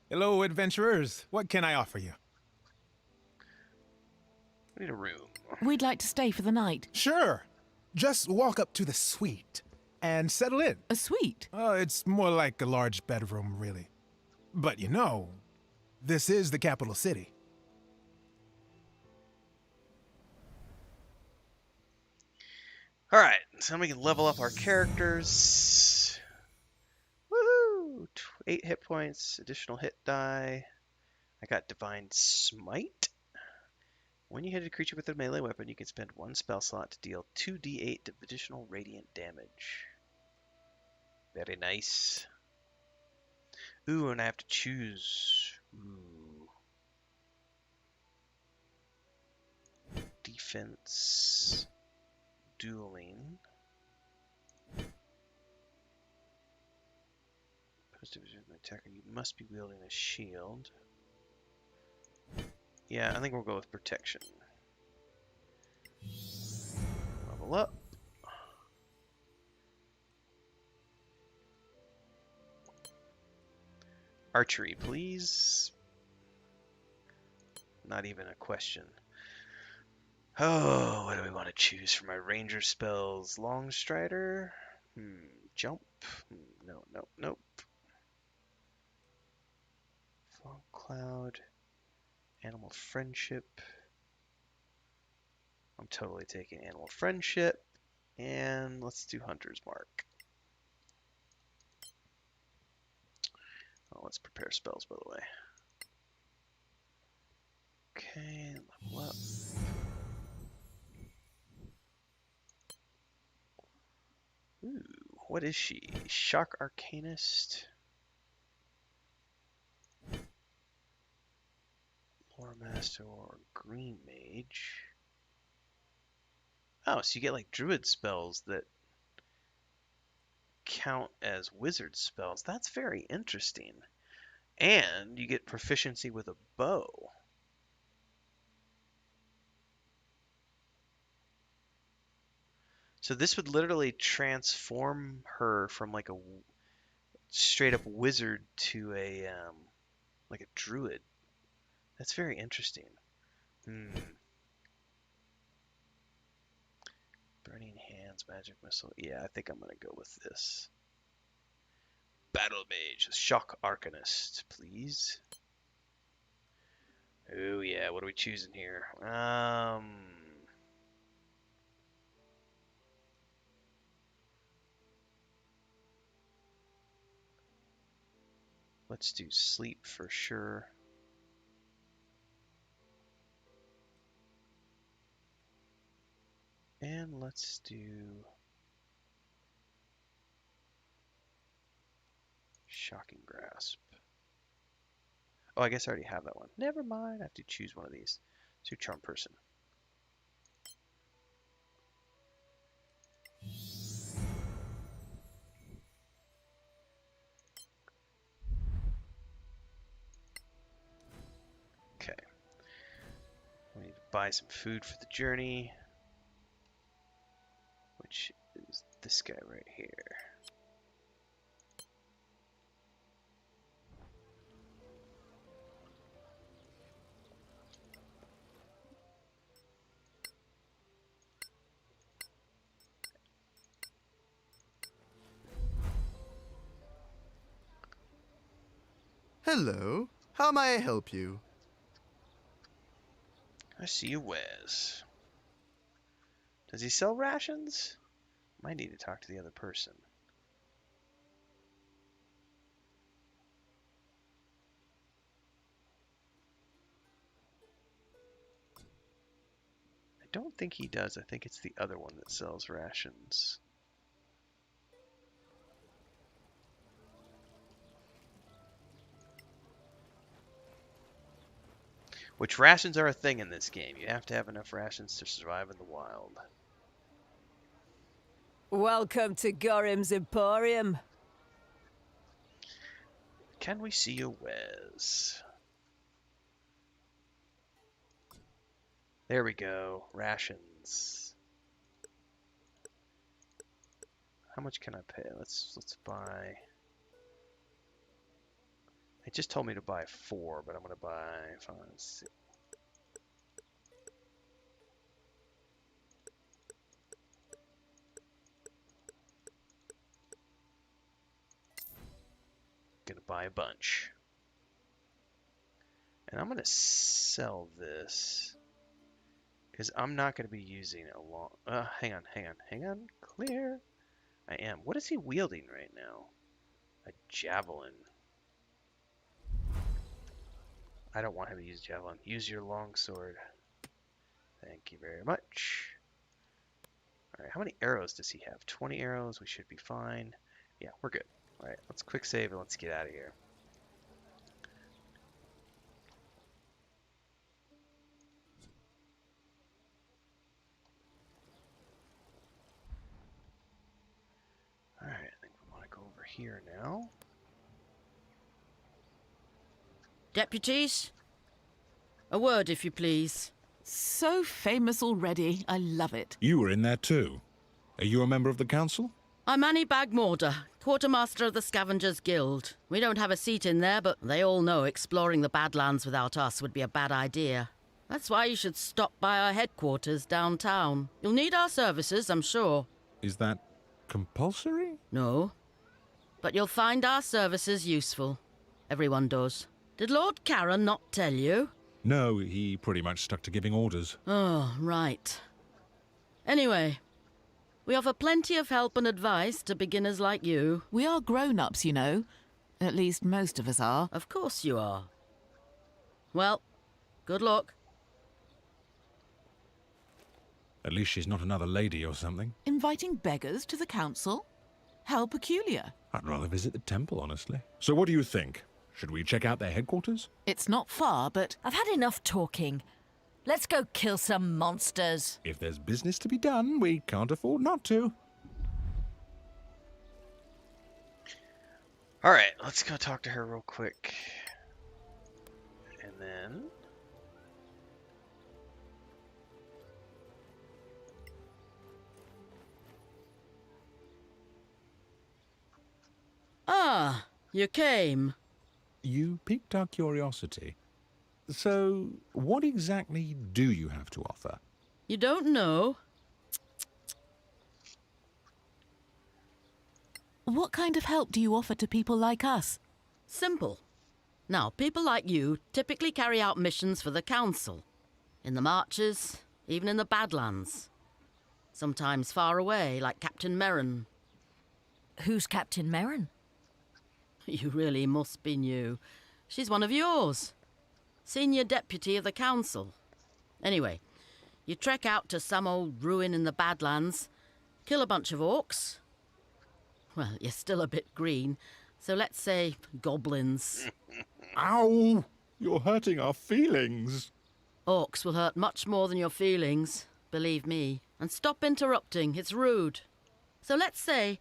Hello, adventurers. What can I offer you? We need a room. We'd like to stay for the night. Sure. Just walk up to the suite and settle in. A suite? It's more like a large bedroom, really. But you know, this is the capital city. Alright, so we can level up our characters. Woohoo! 8 hit points, additional hit die. I got Divine Smite. When you hit a creature with a melee weapon, you can spend 1 spell slot to deal 2d8 of additional radiant damage. Very nice. Ooh, and I have to choose. Ooh. Defense. Dueling. Post division of an attacker, you must be wielding a shield. Yeah, I think we'll go with protection. Level up. Archery, please. Not even a question. Oh, what do we want to choose for my ranger spells? Long strider? Jump? No, no, nope. Fog cloud. Animal friendship. I'm totally taking animal friendship. And let's do hunter's mark. Oh, let's prepare spells, by the way. Okay, level up. Ooh, what is she? Shock Arcanist? Lore Master or Green Mage? Oh, so you get like druid spells that count as wizard spells. That's very interesting. And you get proficiency with a bow. So this would literally transform her from like a straight up wizard to a like a druid. That's very interesting. Burning Hands, Magic Missile. Yeah, I think I'm gonna go with this. Battle Mage, Shock Arcanist, please. Oh yeah, what are we choosing here? Let's do sleep for sure. And let's do Shocking Grasp. Oh, I guess I already have that one. Never mind, I have to choose one of these. To Charm Person. Okay. We need to buy some food for the journey, which is this guy right here. Hello. How may I help you? I see you, Wes. Does he sell rations? Might need to talk to the other person. I don't think he does. I think it's the other one that sells rations. Which rations are a thing in this game. You have to have enough rations to survive in the wild. Welcome to Gorim's Emporium. Can we see you, Wes? There we go. Rations. How much can I pay? Let's buy. It just told me to buy 4, but I'm gonna buy 5, 6. Gonna buy a bunch. And I'm gonna sell this because I'm not gonna be using it a long. Hang on. Clear. I am. What is he wielding right now? A javelin. I don't want him to use javelin. Use your longsword. Thank you very much. Alright, how many arrows does he have? 20 arrows. We should be fine. Yeah, we're good. Alright, let's quick save and let's get out of here. Alright, I think we want to go over here now. Deputies, A word, if you please. So famous already. I love it. You were in there too. Are you a member of the council? I'm Annie Bagmorder, quartermaster of the Scavengers Guild. We don't have a seat in there, but they all know exploring the Badlands without us would be a bad idea. That's why you should stop by our headquarters downtown. You'll need our services, I'm sure. Is that compulsory? No. But you'll find our services useful. Everyone does. Did Lord Karen not tell you? No, he pretty much stuck to giving orders. Oh, right. Anyway, we offer plenty of help and advice to beginners like you. We are grown-ups, you know. At least most of us are. Of course you are. Well, good luck. At least she's not another lady or something. Inviting beggars to the council? How peculiar. I'd rather visit the temple, honestly. So what do you think? Should we check out their headquarters? It's not far, but... I've had enough talking. Let's go kill some monsters. If there's business to be done, we can't afford not to. All right, let's go talk to her real quick. And then... Ah, you came. You piqued our curiosity. So, what exactly do you have to offer? You don't know? What kind of help do you offer to people like us? Simple. Now, people like you typically carry out missions for the council. In the marches, even in the Badlands. Sometimes far away, like Captain Merrin. Who's Captain Merrin? You really must be new. She's one of yours. Senior deputy of the council. Anyway, you trek out to some old ruin in the Badlands, kill a bunch of orcs. Well, you're still a bit green, so let's say goblins. Ow! You're hurting our feelings. Orcs will hurt much more than your feelings, believe me. And stop interrupting, it's rude. So let's say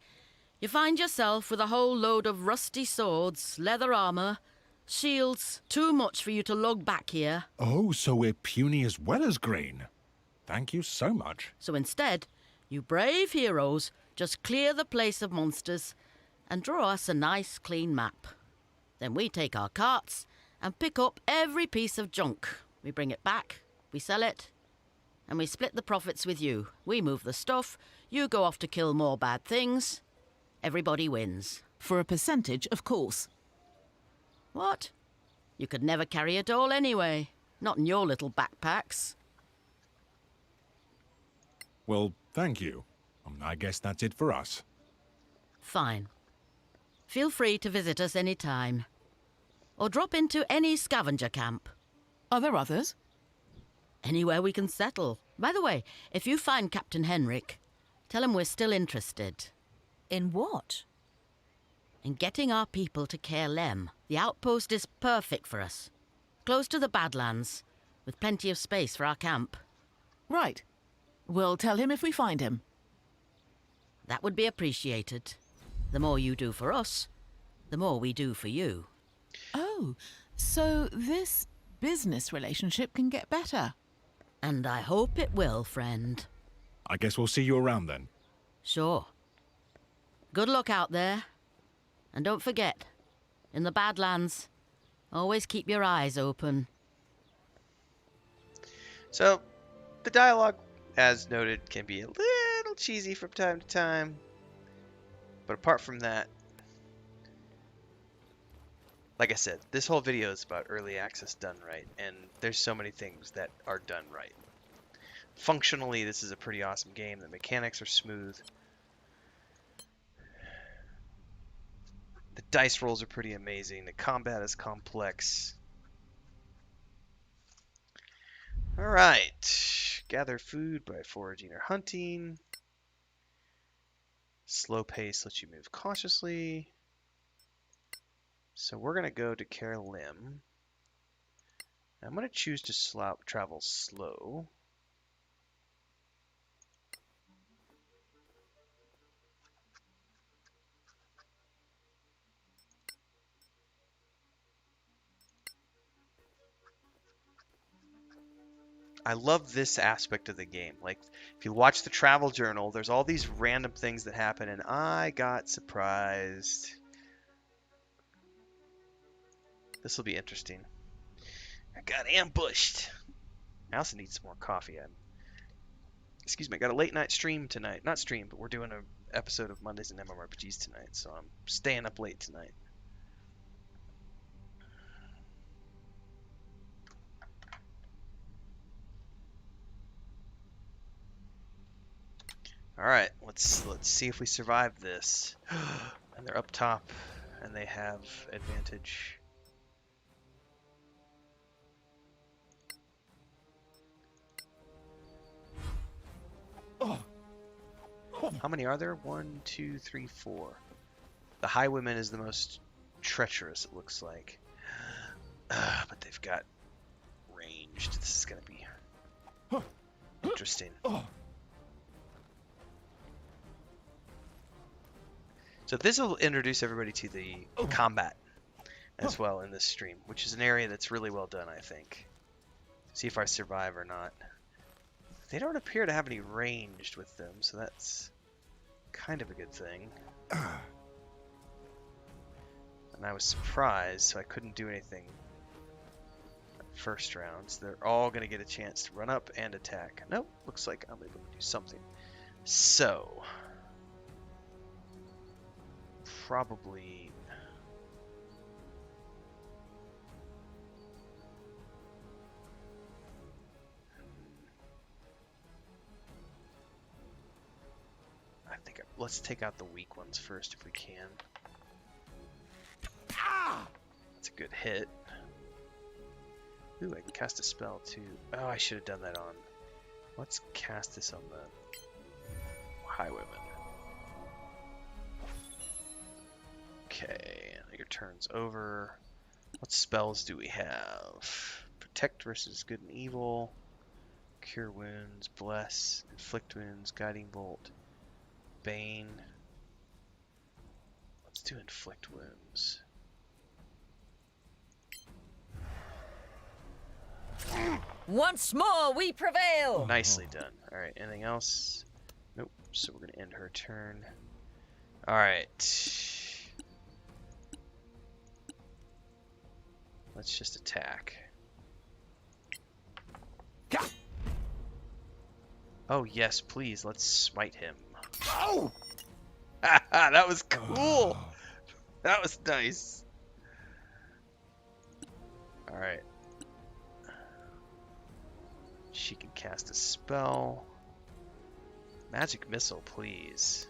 you find yourself with a whole load of rusty swords, leather armor, shields, too much for you to lug back here. Oh, so we're puny as well as green. Thank you so much. So instead, you brave heroes just clear the place of monsters and draw us a nice clean map. Then we take our carts and pick up every piece of junk. We bring it back, we sell it, and we split the profits with you. We move the stuff, you go off to kill more bad things. Everybody wins. For a percentage, of course. What? You could never carry it all anyway. Not in your little backpacks. Well, thank you. I guess that's it for us. Fine. Feel free to visit us any time. Or drop into any scavenger camp. Are there others? Anywhere we can settle. By the way, if you find Captain Henrik, tell him we're still interested. In what? In getting our people to Caer Lem. The outpost is perfect for us. Close to the Badlands, with plenty of space for our camp. Right. We'll tell him if we find him. That would be appreciated. The more you do for us, the more we do for you. Oh, so this business relationship can get better. And I hope it will, friend. I guess we'll see you around then. Sure. Good luck out there. And don't forget, in the Badlands, always keep your eyes open. So, the dialogue, as noted, can be a little cheesy from time to time. But apart from that, like I said, this whole video is about early access done right, and there's so many things that are done right. Functionally, this is a pretty awesome game. The mechanics are smooth. The dice rolls are pretty amazing. The combat is complex. Alright. Gather food by foraging or hunting. Slow pace lets you move cautiously. So we're going to go to Caer Lem. I'm going to choose to travel slow. I love this aspect of the game. Like, if you watch the travel journal, there's all these random things that happen, and I got surprised. This will be interesting. I got ambushed. I also need some more coffee. Excuse me, I got a late night stream tonight. Not stream, but we're doing an episode of Mondays and MMORPGs tonight, so I'm staying up late tonight. All right, let's see if we survive this. And they're up top, and they have advantage. How many are there? 1, 2, 3, 4. The highwayman is the most treacherous, it looks like. But they've got ranged. This is going to be interesting. So this will introduce everybody to the combat as well in this stream, which is an area that's really well done, I think. See if I survive or not. They don't appear to have any ranged with them, so that's kind of a good thing. And I was surprised, so I couldn't do anything first round. So they're all going to get a chance to run up and attack. Nope, looks like I'm able to do something. So, probably... let's take out the weak ones first if we can. That's a good hit. Ooh, I can cast a spell too. Oh, I should have done that on. Let's cast this on the highwayman. Okay, your turn's over. What spells do we have? Protect versus good and evil. Cure wounds, bless, inflict wounds, guiding bolt. Bane. Let's do inflict wounds. Once more, we prevail. Nicely done. All right. Anything else? Nope. So we're gonna end her turn. All right. Let's just attack. Oh yes, please. Let's smite him. Oh! That was cool. That was nice. All right. She can cast a spell. Magic missile, please.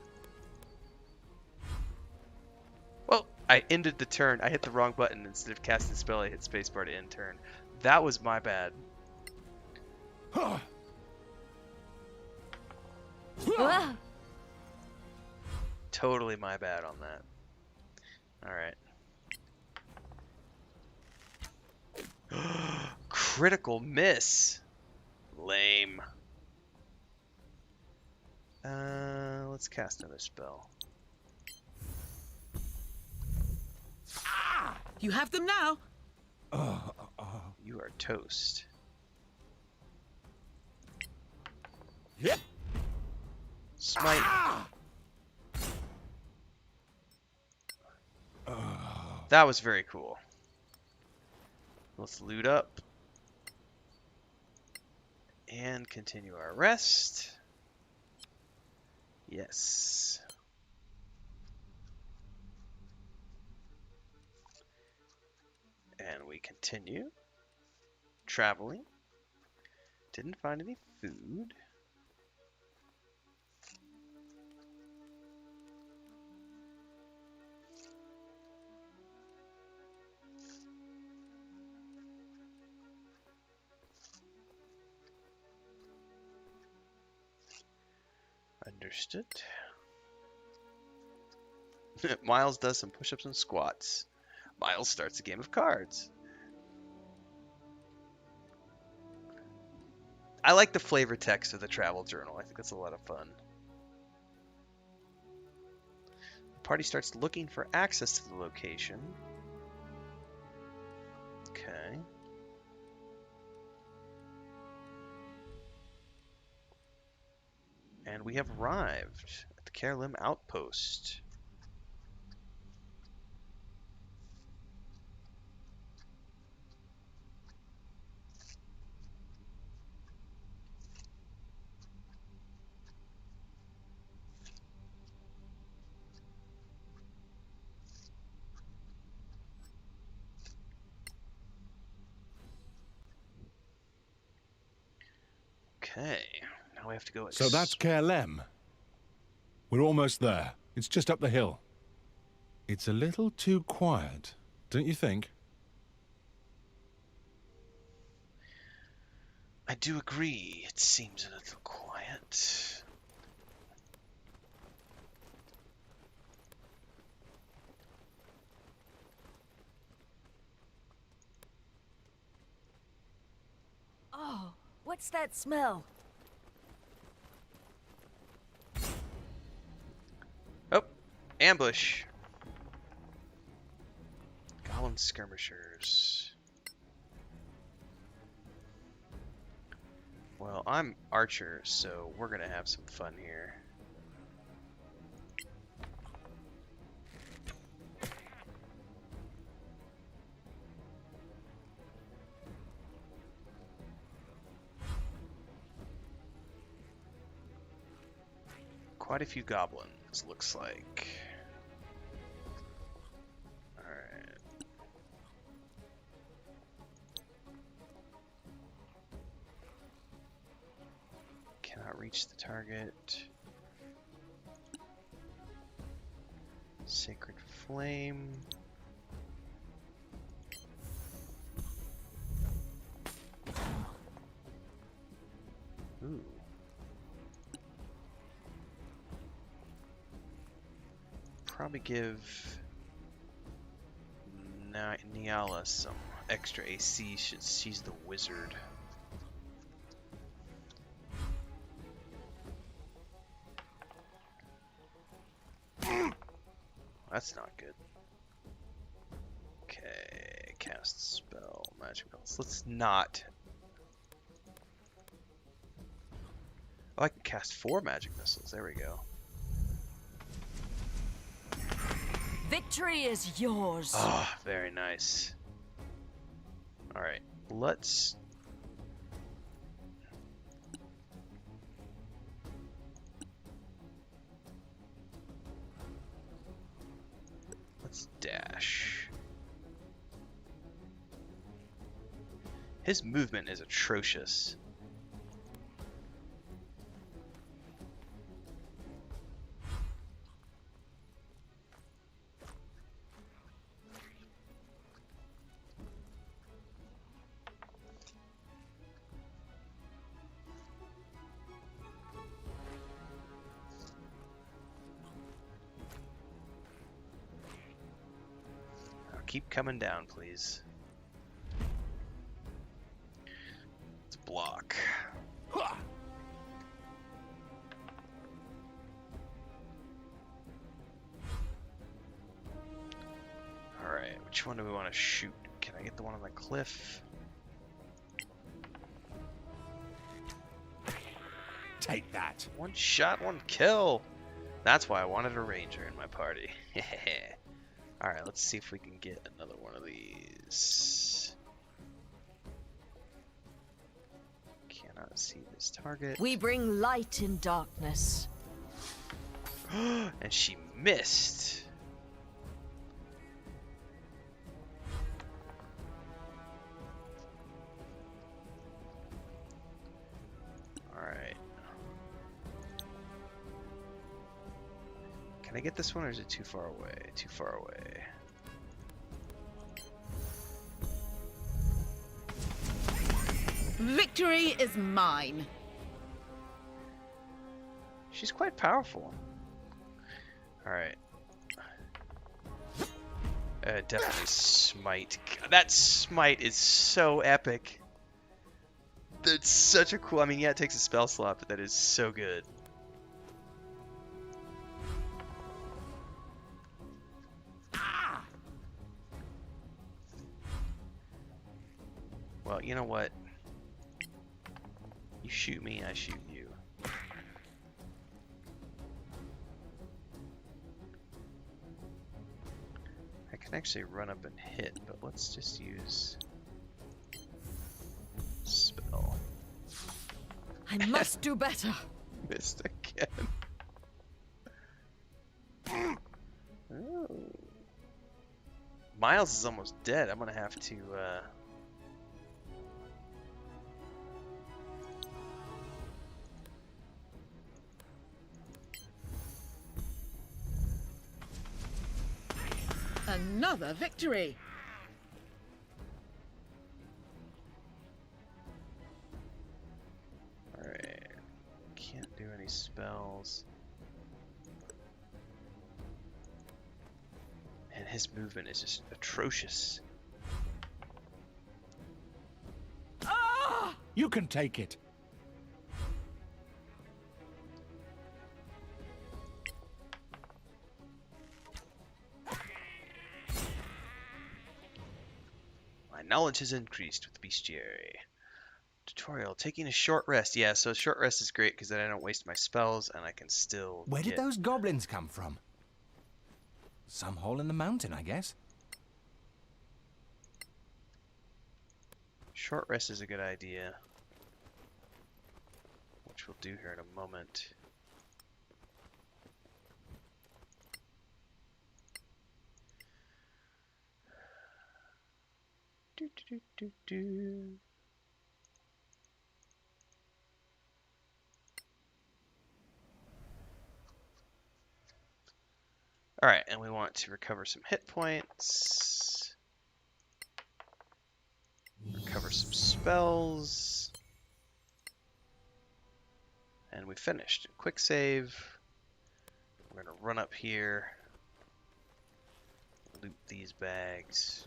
Well, I ended the turn. I hit the wrong button. Instead of casting a spell, I hit spacebar to end turn. That was my bad. Totally my bad on that. Alright. Critical miss. Lame. Let's cast another spell. You have them now. You are toast. Yep. Smite. That was very cool. Let's loot up. And continue our rest. Yes. And we continue traveling. Didn't find any food. Understood. Miles does some push-ups and squats. Miles starts a game of cards. I like the flavor text of the travel journal. I think that's a lot of fun. The party starts looking for access to the location. Okay. And we have arrived at the Kerlim outpost. Okay, now we have to go. So that's Kerlem. We're almost there. It's just up the hill. It's a little too quiet, don't you think? I do agree. It seems a little quiet. Oh, what's that smell? Oh, ambush. Golem skirmishers. Well, I'm archer, so we're gonna have some fun here. Quite a few goblins, looks like. Alright. Cannot reach the target. Sacred Flame. Ooh. Probably give Niala some extra AC since she's the wizard. That's not good. Okay, cast spell, magic missiles. Let's not. Oh, I can cast 4 magic missiles. There we go. Victory is yours. Oh, very nice. Alright, let's... Let's dash. His movement is atrocious. Keep coming down, please. Let's block. Alright, which one do we want to shoot? Can I get the one on the cliff? Take that. One shot, one kill. That's why I wanted a ranger in my party. Alright, let's see if we can get another one of these. Cannot see this target. We bring light in darkness. And she missed. Alright. Can I get this one or is it too far away? Too far away. Victory is mine. She's quite powerful. Alright. Definitely smite. That smite is so epic. That's such a cool... I mean, yeah, it takes a spell slot, but that is so good. Well, you know what? You shoot me, I shoot you. can actually run up and hit, but let's just use spell. I must do better. Missed again. Oh. Miles is almost dead. I'm gonna have to Another victory! Alright. Can't do any spells. And his movement is just atrocious. You can take it. My knowledge has increased with bestiary. Tutorial, taking a short rest. Yeah, so a short rest is great because then I don't waste my spells and I can still Where did those goblins come from? Some hole in the mountain, I guess. Short rest is a good idea, which we'll do here in a moment. Do, do, do, do, do. All right, and we want to recover some hit points. Recover some spells. And we finished. Quick save. We're going to run up here. Loot these bags.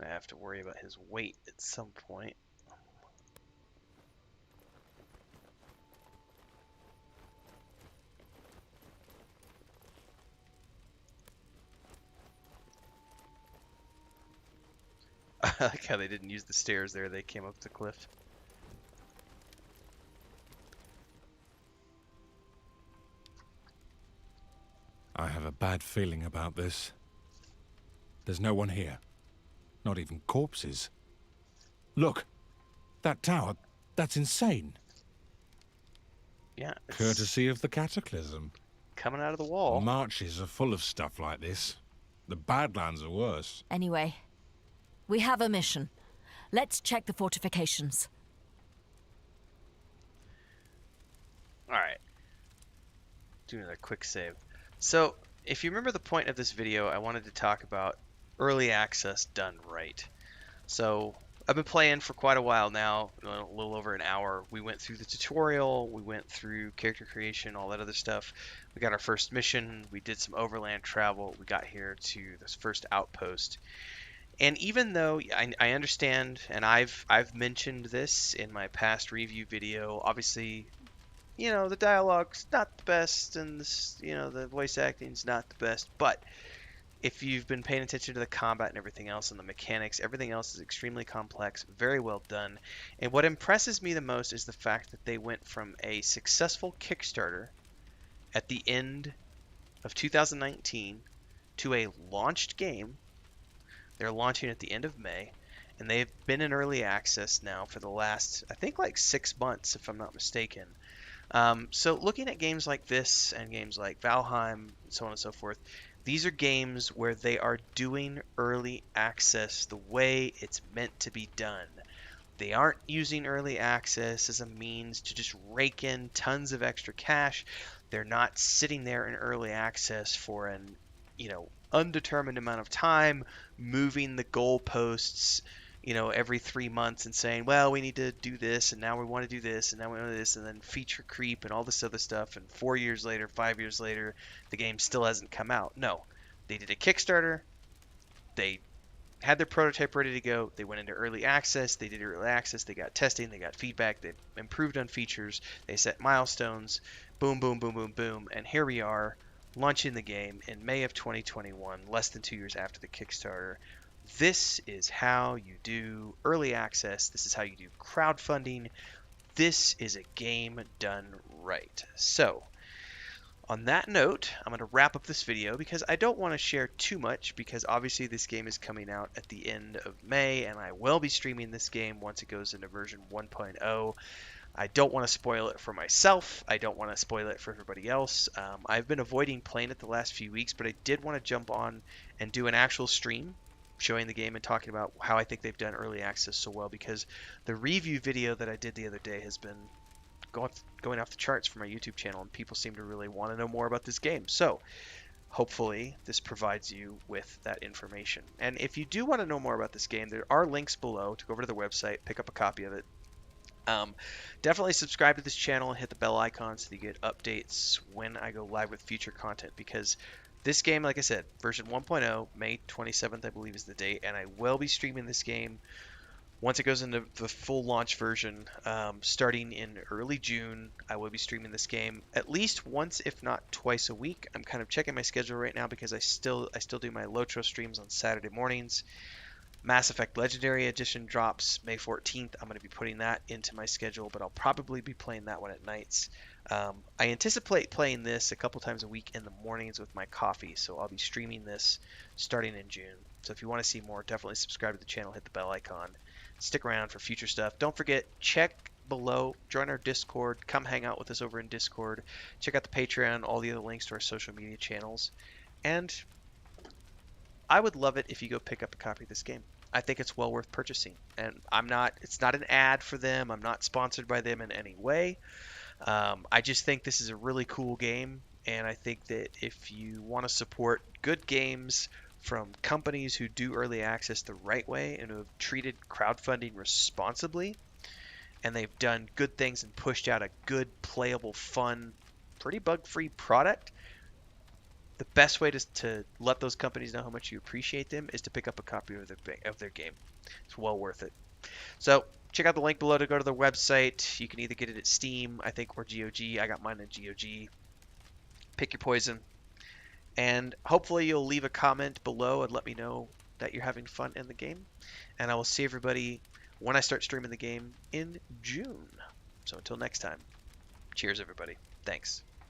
I have to worry about his weight at some point. I like how they didn't use the stairs there, they came up the cliff. I have a bad feeling about this. There's no one here. Not even corpses. Look! That tower, that's insane. Yeah. Courtesy of the Cataclysm. Coming out of the wall. Marches are full of stuff like this. The Badlands are worse. Anyway, we have a mission. Let's check the fortifications. Alright. Doing a quick save. So, if you remember the point of this video, I wanted to talk about early access done right. So, I've been playing for quite a while now, a little over an hour. We went through the tutorial, we went through character creation, all that other stuff. We got our first mission, we did some overland travel, we got here to this first outpost. And even though I understand, and I've mentioned this in my past review video, obviously, you know, the dialogue's not the best, and this, you know, the voice acting's not the best, but if you've been paying attention to the combat and everything else and the mechanics, everything else is extremely complex, very well done. And what impresses me the most is the fact that they went from a successful Kickstarter at the end of 2019 to a launched game. They're launching at the end of May, and they've been in early access now for the last, I think, like 6 months, if I'm not mistaken. So looking at games like this and games like Valheim and so on and so forth, these are games where they are doing early access the way it's meant to be done. They aren't using early access as a means to just rake in tons of extra cash. They're not sitting there in early access for an, you know, undetermined amount of time, moving the goalposts, you know, every 3 months and saying, well, we need to do this, and now we want to do this, and now we want to do this, and then feature creep and all this other stuff, and 4 years later, 5 years later, the game still hasn't come out. No, they did a Kickstarter, they had their prototype ready to go, they went into early access, they did early access, they got testing, they got feedback, they improved on features, they set milestones, boom, boom, boom, boom, boom, and here we are, launching the game in May of 2021, less than 2 years after the Kickstarter. This is how you do early access. This is how you do crowdfunding. This is a game done right. So, on that note, I'm going to wrap up this video because I don't want to share too much, because obviously this game is coming out at the end of May, and I will be streaming this game once it goes into version 1.0. I don't want to spoil it for myself. I don't want to spoil it for everybody else. I've been avoiding playing it the last few weeks, but I did want to jump on and do an actual stream showing the game and talking about how I think they've done early access so well, because the review video that I did the other day has been going off the charts for my YouTube channel, and people seem to really want to know more about this game. So hopefully this provides you with that information. And if you do want to know more about this game, there are links below to go over to the website, pick up a copy of it. Definitely subscribe to this channel and hit the bell icon so that you get updates when I go live with future content, because this game, like I said, version 1.0, May 27th, I believe is the date, and I will be streaming this game once it goes into the full launch version, starting in early June. I will be streaming this game at least once, if not twice a week. I'm kind of checking my schedule right now because I still do my Lotro streams on Saturday mornings. Mass Effect Legendary Edition drops May 14th. I'm going to be putting that into my schedule, but I'll probably be playing that one at nights. I anticipate playing this a couple times a week in the mornings with my coffee, so I'll be streaming this starting in June. So if you want to see more, definitely subscribe to the channel, hit the bell icon. Stick around for future stuff. Don't forget, check below, join our Discord, come hang out with us over in Discord. Check out the Patreon, all the other links to our social media channels. And I would love it if you go pick up a copy of this game. I think it's well worth purchasing. And it's not an ad for them. I'm not sponsored by them in any way. I just think this is a really cool game. And I think that if you want to support good games from companies who do early access the right way and who have treated crowdfunding responsibly, and they've done good things and pushed out a good, playable, fun, pretty bug-free product, the best way to let those companies know how much you appreciate them is to pick up a copy of their game. It's well worth it. So check out the link below to go to their website. You can either get it at Steam, I think, or GOG. I got mine at GOG. Pick your poison. And hopefully you'll leave a comment below and let me know that you're having fun in the game. And I will see everybody when I start streaming the game in June. So until next time, cheers everybody. Thanks.